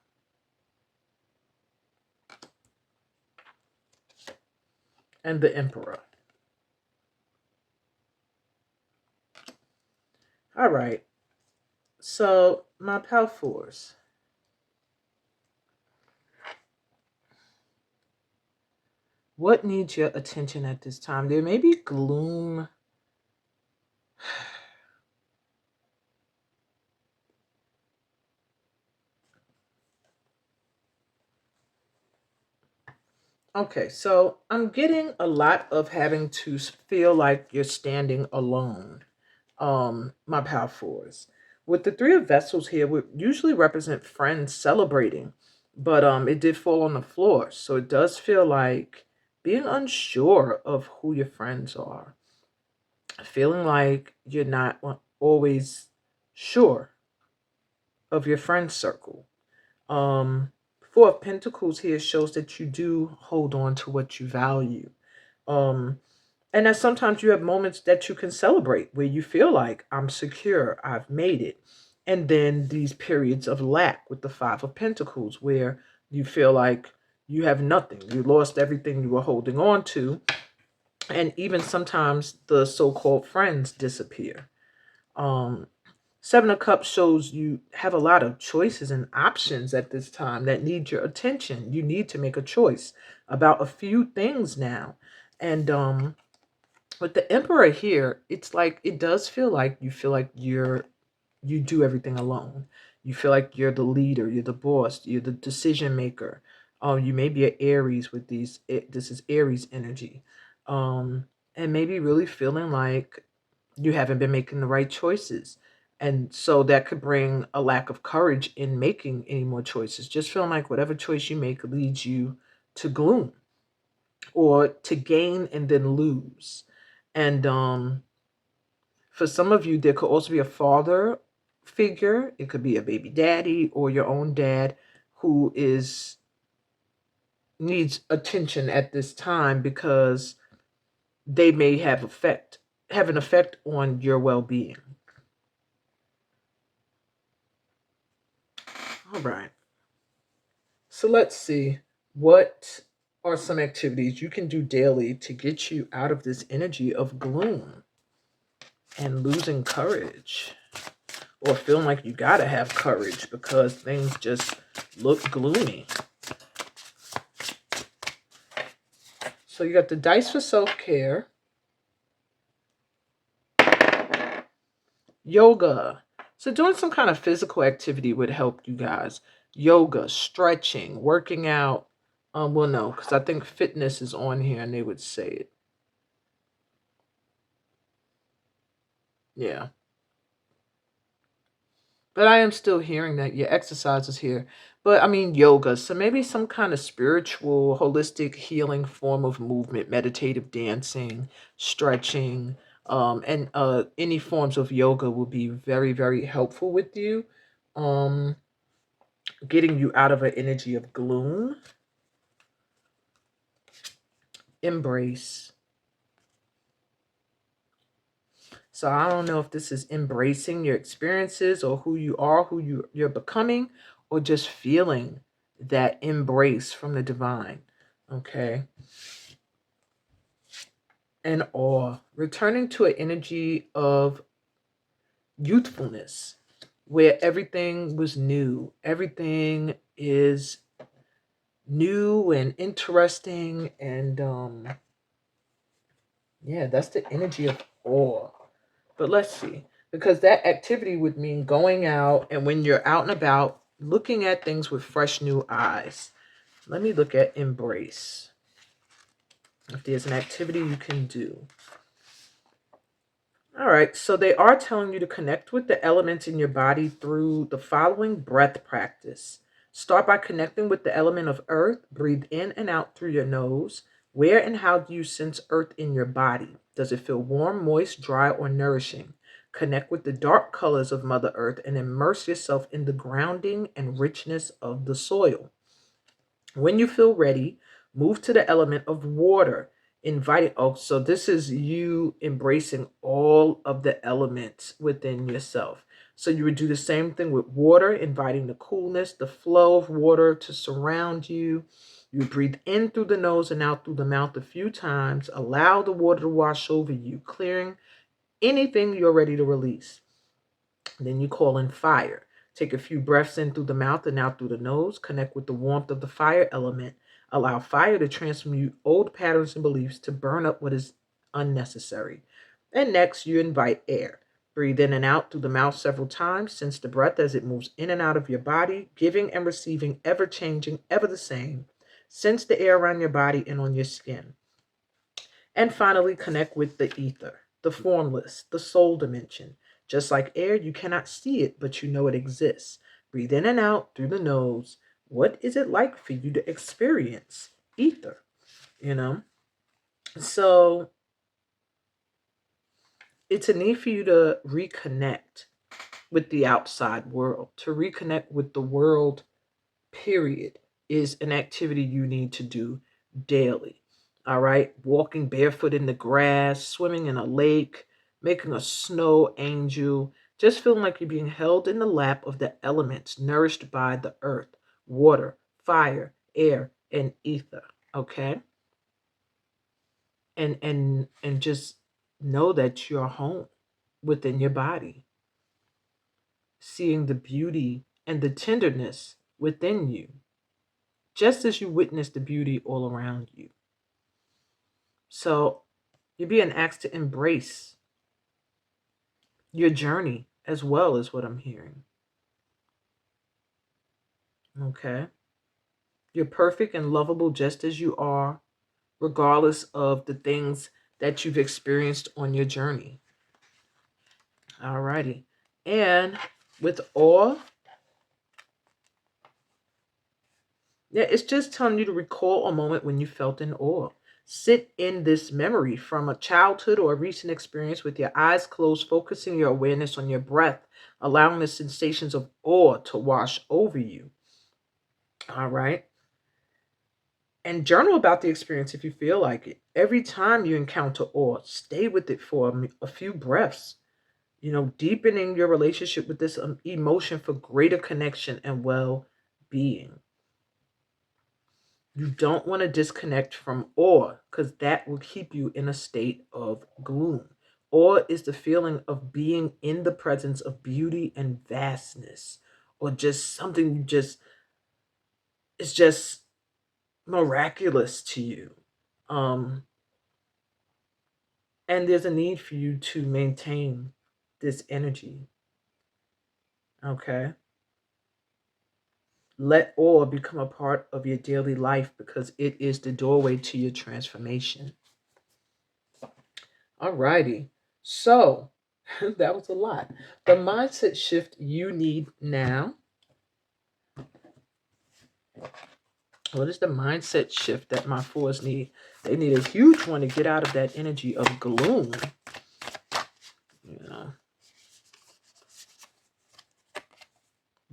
and the Emperor. All right. So, my pal fours. What needs your attention at this time? There may be gloom. Okay, so I'm getting a lot of having to feel like you're standing alone. My pal fours. With the Three of Vessels here, we usually represent friends celebrating, but it did fall on the floor. So it does feel like being unsure of who your friends are, feeling like you're not always sure of your friend circle. Um, Four of Pentacles here shows that you do hold on to what you value. Um, and that sometimes you have moments that you can celebrate where you feel like I'm secure, I've made it. And then these periods of lack with the Five of Pentacles where you feel like you have nothing. You lost everything you were holding on to. And even sometimes the so-called friends disappear. Um, Seven of Cups shows you have a lot of choices and options at this time that need your attention. You need to make a choice about a few things now. And with the Emperor here, it's like it does feel like you feel like you do everything alone. You feel like you're the leader, you're the boss, you're the decision maker. You may be an Aries with this is Aries energy. And maybe really feeling like you haven't been making the right choices. And so that could bring a lack of courage in making any more choices. Just feeling like whatever choice you make leads you to gloom or to gain and then lose. And for some of you, there could also be a father figure. It could be a baby daddy or your own dad who needs attention at this time because they may have an effect on your well-being. All right. So let's see. What are some activities you can do daily to get you out of this energy of gloom and losing courage? Or feeling like you gotta have courage because things just look gloomy. So you got the dice for self-care. Yoga. So doing some kind of physical activity would help you guys. Yoga, stretching, working out. Well, no, because I think fitness is on here and they would say it. Yeah. But I am still hearing that your exercise is here. But I mean, yoga. So maybe some kind of spiritual, holistic healing form of movement, meditative dancing, stretching, and any forms of yoga will be very, very helpful with you. Um, Getting you out of an energy of gloom. Embrace. So I don't know if this is embracing your experiences or who you are, you're becoming, or just feeling that embrace from the divine. Okay. And awe. Returning to an energy of youthfulness where everything was new. Everything is new and interesting. And yeah, that's the energy of awe. But let's see, because that activity would mean going out, and when you're out and about, looking at things with fresh new eyes. Let me look at embrace. If there's an activity you can do. All right, so they are telling you to connect with the elements in your body through the following breath practice. Start by connecting with the element of earth. Breathe in and out through your nose. Where and how do you sense earth in your body? Does it feel warm, moist, dry, or nourishing? Connect with the dark colors of Mother Earth and immerse yourself in the grounding and richness of the soil. When you feel ready, move to the element of water. Invite. Oh, so this is you embracing all of the elements within yourself. So you would do the same thing with water, inviting the coolness, the flow of water to surround you. You breathe in through the nose and out through the mouth a few times. Allow the water to wash over you, clearing anything you're ready to release. Then you call in fire. Take a few breaths in through the mouth and out through the nose. Connect with the warmth of the fire element. Allow fire to transmute old patterns and beliefs to burn up what is unnecessary. And next, you invite air. Breathe in and out through the mouth several times. Sense the breath as it moves in and out of your body, giving and receiving, ever changing, ever the same. Sense the air around your body and on your skin. And finally, connect with the ether, the formless, the soul dimension. Just like air, you cannot see it, but you know it exists. Breathe in and out through the nose. What is it like for you to experience ether? You know? So it's a need for you to reconnect with the outside world. To reconnect with the world, period, is an activity you need to do daily. All right. Walking barefoot in the grass, swimming in a lake, making a snow angel, just feeling like you're being held in the lap of the elements, nourished by the earth, water, fire, air, and ether. Okay. And just know that you're home within your body, seeing the beauty and the tenderness within you, just as you witness the beauty all around you. So you're being asked to embrace your journey as well, as what I'm hearing. Okay. You're perfect and lovable just as you are, regardless of the things that you've experienced on your journey. Alrighty. And with awe, yeah, it's just telling you to recall a moment when you felt in awe. Sit in this memory from a childhood or a recent experience with your eyes closed, focusing your awareness on your breath, allowing the sensations of awe to wash over you. All right. And journal about the experience if you feel like it. Every time you encounter awe, stay with it for a few breaths, deepening your relationship with this emotion for greater connection and well being. You don't want to disconnect from awe because that will keep you in a state of gloom. Awe is the feeling of being in the presence of beauty and vastness, or just something it's just miraculous to you. Um, and there's a need for you to maintain this energy. Okay. Let awe become a part of your daily life because it is the doorway to your transformation. Alrighty. So that was a lot. The mindset shift you need now. What is the mindset shift that my fours need? They need a huge one to get out of that energy of gloom.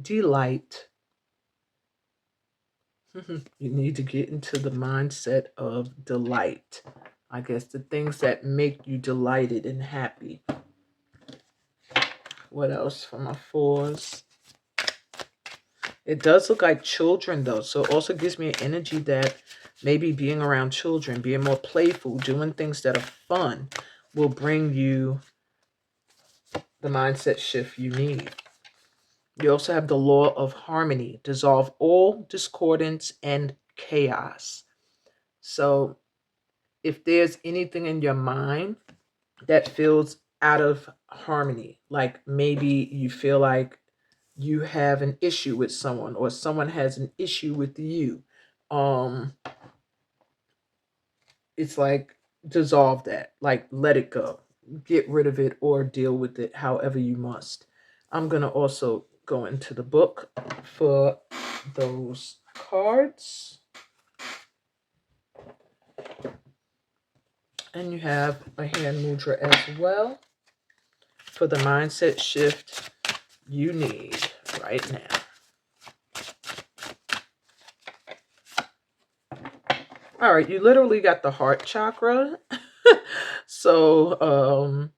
Delight. You need to get into the mindset of delight. I guess the things that make you delighted and happy. What else for my fours? It does look like children, though. So it also gives me an energy that maybe being around children, being more playful, doing things that are fun will bring you the mindset shift you need. You also have the law of harmony. Dissolve all discordance and chaos. So if there's anything in your mind that feels out of harmony, like maybe you feel like you have an issue with someone or someone has an issue with you, it's like dissolve that, like let it go, get rid of it or deal with it however you must. I'm going to also go into the book for those cards. And you have a hand mudra as well for the mindset shift you need right now. All right, you literally got the heart chakra. So,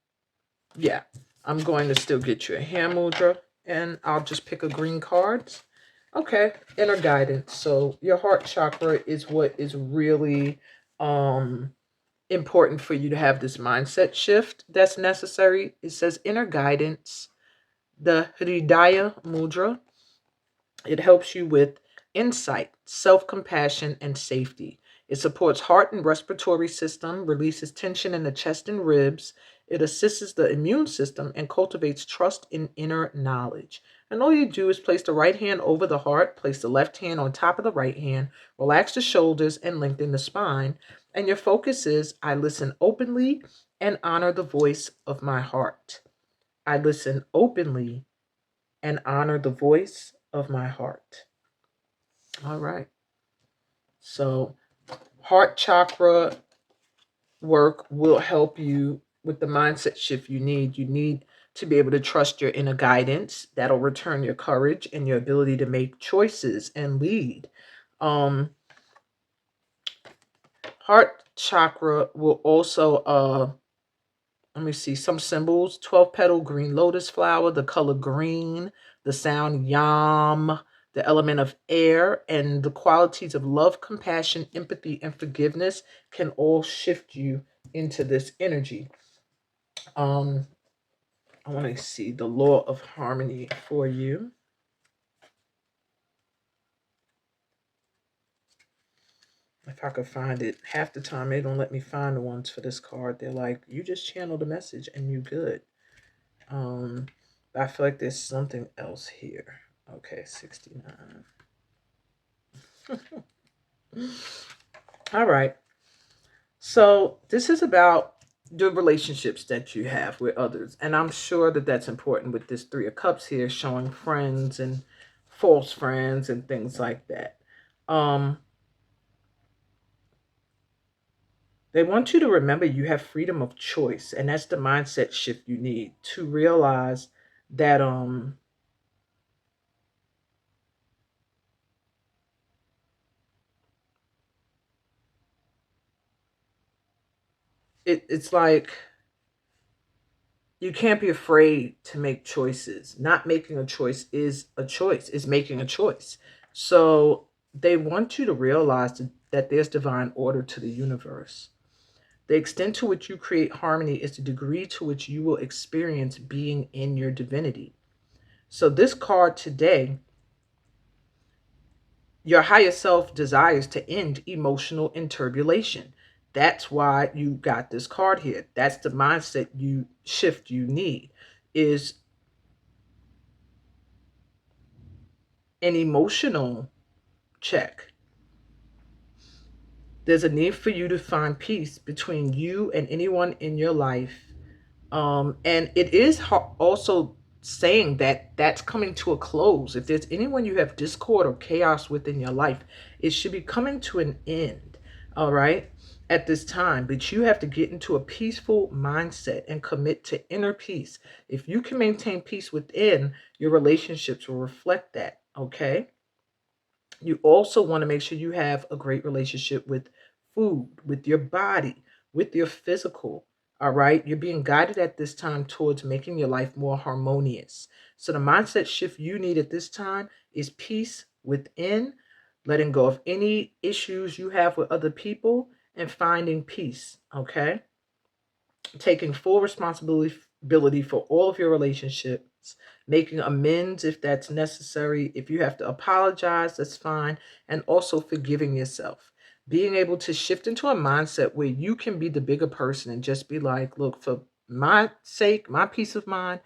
yeah. I'm going to still get you a hand mudra, and I'll just pick a green card. Okay, inner guidance. So your heart chakra is what is really important for you to have this mindset shift that's necessary. It says inner guidance, the Hridaya Mudra. It helps you with insight, self-compassion, and safety. It supports heart and respiratory system, releases tension in the chest and ribs. It assists the immune system and cultivates trust in inner knowledge. And all you do is place the right hand over the heart, place the left hand on top of the right hand, relax the shoulders and lengthen the spine. And your focus is, I listen openly and honor the voice of my heart. I listen openly and honor the voice of my heart. All right. So, heart chakra work will help you with the mindset shift you need. You need to be able to trust your inner guidance. That'll return your courage and your ability to make choices and lead. Um, Heart chakra will also let me see some symbols: 12 petal green lotus flower, the color green, the sound yam, the element of air, and the qualities of love, compassion, empathy, and forgiveness can all shift you into this energy. Um, I want to see the law of harmony for you. If I could find it, half the time they don't let me find the ones for this card. They're like, you just channel the message and you good. Um, I feel like there's something else here. Okay, 69. All right. So this is about the relationships that you have with others. And I'm sure that that's important with this Three of Cups here, showing friends and false friends and things like that. They want you to remember you have freedom of choice. And that's the mindset shift you need to realize that it's like you can't be afraid to make choices. Not making a choice is a choice, is making a choice. So they want you to realize that there's divine order to the universe. The extent to which you create harmony is the degree to which you will experience being in your divinity. So this card today, your higher self desires to end emotional interbulation. That's why you got this card here. That's the mindset you shift you need, is an emotional check. There's a need for you to find peace between you and anyone in your life. And it is also saying that that's coming to a close. If there's anyone you have discord or chaos within your life, it should be coming to an end. All right. At this time, but you have to get into a peaceful mindset and commit to inner peace. If you can maintain peace within, your relationships will reflect that. Okay. You also want to make sure you have a great relationship with food, with your body, with your physical. All right. You're being guided at this time towards making your life more harmonious. So, the mindset shift you need at this time is peace within, letting go of any issues you have with other people, and finding peace. Okay. Taking full responsibility for all of your relationships, making amends if that's necessary. If you have to apologize, that's fine. And also forgiving yourself. Being able to shift into a mindset where you can be the bigger person and just be like, look, for my sake, my peace of mind,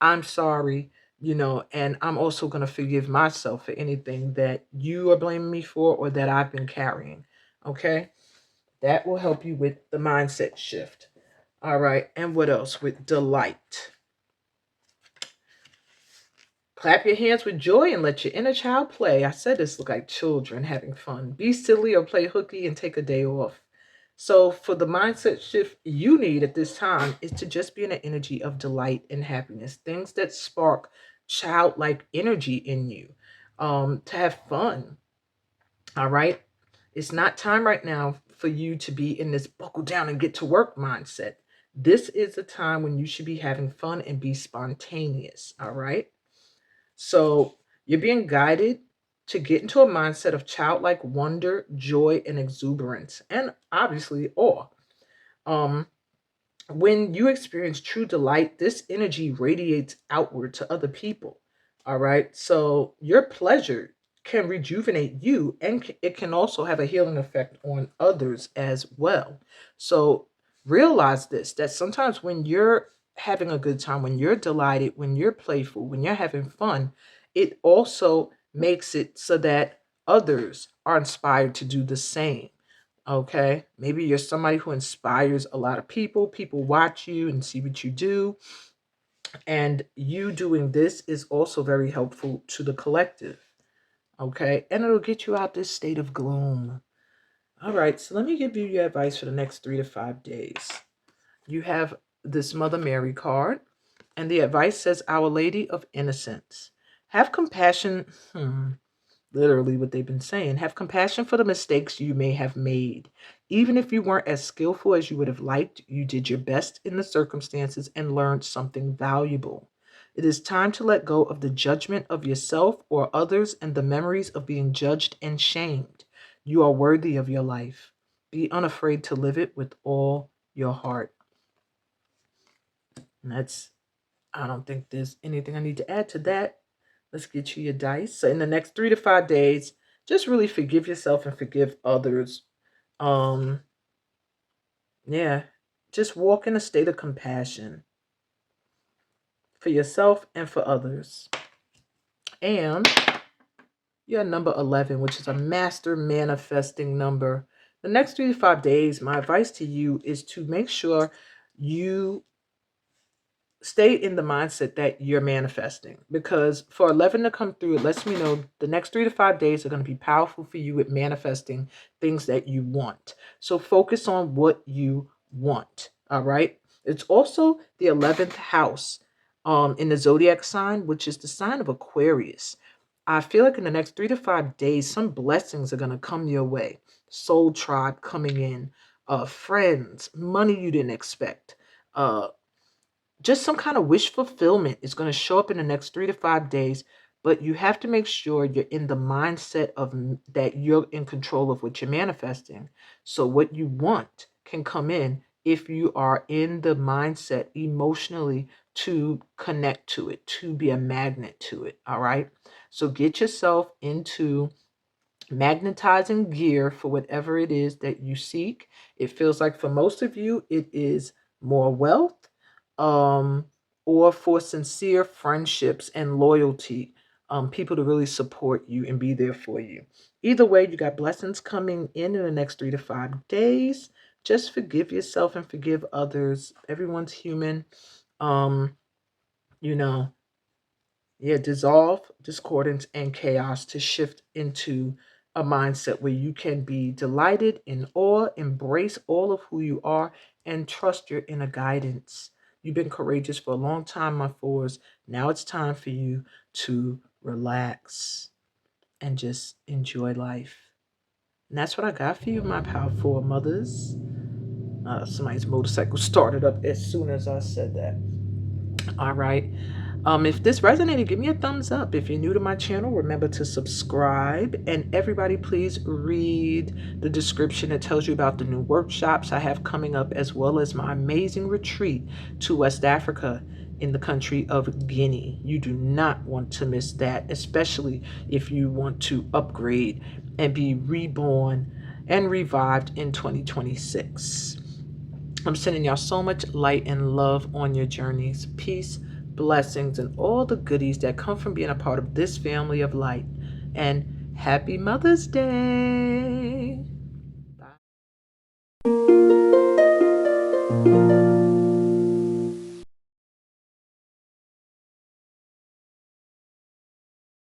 I'm sorry, and I'm also going to forgive myself for anything that you are blaming me for or that I've been carrying. Okay? That will help you with the mindset shift. All right. And what else? With delight. Clap your hands with joy and let your inner child play. I said this look like children having fun. Be silly or play hooky and take a day off. So for the mindset shift you need at this time is to just be in an energy of delight and happiness. Things that spark childlike energy in you. To have fun. All right. It's not time right now for you to be in this buckle down and get to work mindset. This is a time when you should be having fun and be spontaneous. All right. So you're being guided to get into a mindset of childlike wonder, joy, and exuberance, and obviously awe. Um, when you experience true delight, this energy radiates outward to other people. All right. So your pleasure can rejuvenate you, and it can also have a healing effect on others as well. So realize this, that sometimes when you're having a good time, when you're delighted, when you're playful, when you're having fun, it also makes it so that others are inspired to do the same. Okay. Maybe you're somebody who inspires a lot of people. People watch you and see what you do. And you doing this is also very helpful to the collective. Okay. And it'll get you out this state of gloom. All right. So let me give you your advice for the next 3 to 5 days. You have this Mother Mary card, and the advice says, Our Lady of Innocence. Have compassion. Literally what they've been saying. Have compassion for the mistakes you may have made. Even if you weren't as skillful as you would have liked, you did your best in the circumstances and learned something valuable. It is time to let go of the judgment of yourself or others and the memories of being judged and shamed. You are worthy of your life. Be unafraid to live it with all your heart. And I don't think there's anything I need to add to that. Let's get you your dice. So in the next 3 to 5 days, just really forgive yourself and forgive others. Um, yeah, just walk in a state of compassion for yourself and for others. And you're number 11, which is a master manifesting number. The next 3 to 5 days, my advice to you is to make sure you stay in the mindset that you're manifesting, because for 11 to come through, it lets me know the next 3 to 5 days are going to be powerful for you with manifesting things that you want. So focus on what you want. All right. It's also the 11th house in the zodiac sign, which is the sign of Aquarius. I feel like in the next 3 to 5 days, some blessings are going to come your way. Soul tribe coming in, friends, money you didn't expect, just some kind of wish fulfillment is going to show up in the next 3 to 5 days. But you have to make sure you're in the mindset of that you're in control of what you're manifesting. So what you want can come in if you are in the mindset emotionally to connect to it, to be a magnet to it. All right. So get yourself into magnetizing gear for whatever it is that you seek. It feels like for most of you, it is more wealth, um, or for sincere friendships and loyalty, people to really support you and be there for you. Either way, you got blessings coming in the next 3 to 5 days. Just forgive yourself and forgive others. Everyone's human. Um, you know, yeah, dissolve discordance and chaos to shift into a mindset where you can be delighted, in awe, embrace all of who you are, and trust your inner guidance. You've been courageous for a long time, my fours. Now it's time for you to relax and just enjoy life. And that's what I got for you, my powerful mothers. Somebody's motorcycle started up as soon as I said that. All right. If this resonated, give me a thumbs up. If you're new to my channel, remember to subscribe. And everybody, please read the description. It tells you about the new workshops I have coming up, as well as my amazing retreat to West Africa in the country of Guinea. You do not want to miss that, especially if you want to upgrade and be reborn and revived in 2026. I'm sending y'all so much light and love on your journeys. Peace, blessings, and all the goodies that come from being a part of this family of light. And happy Mother's Day.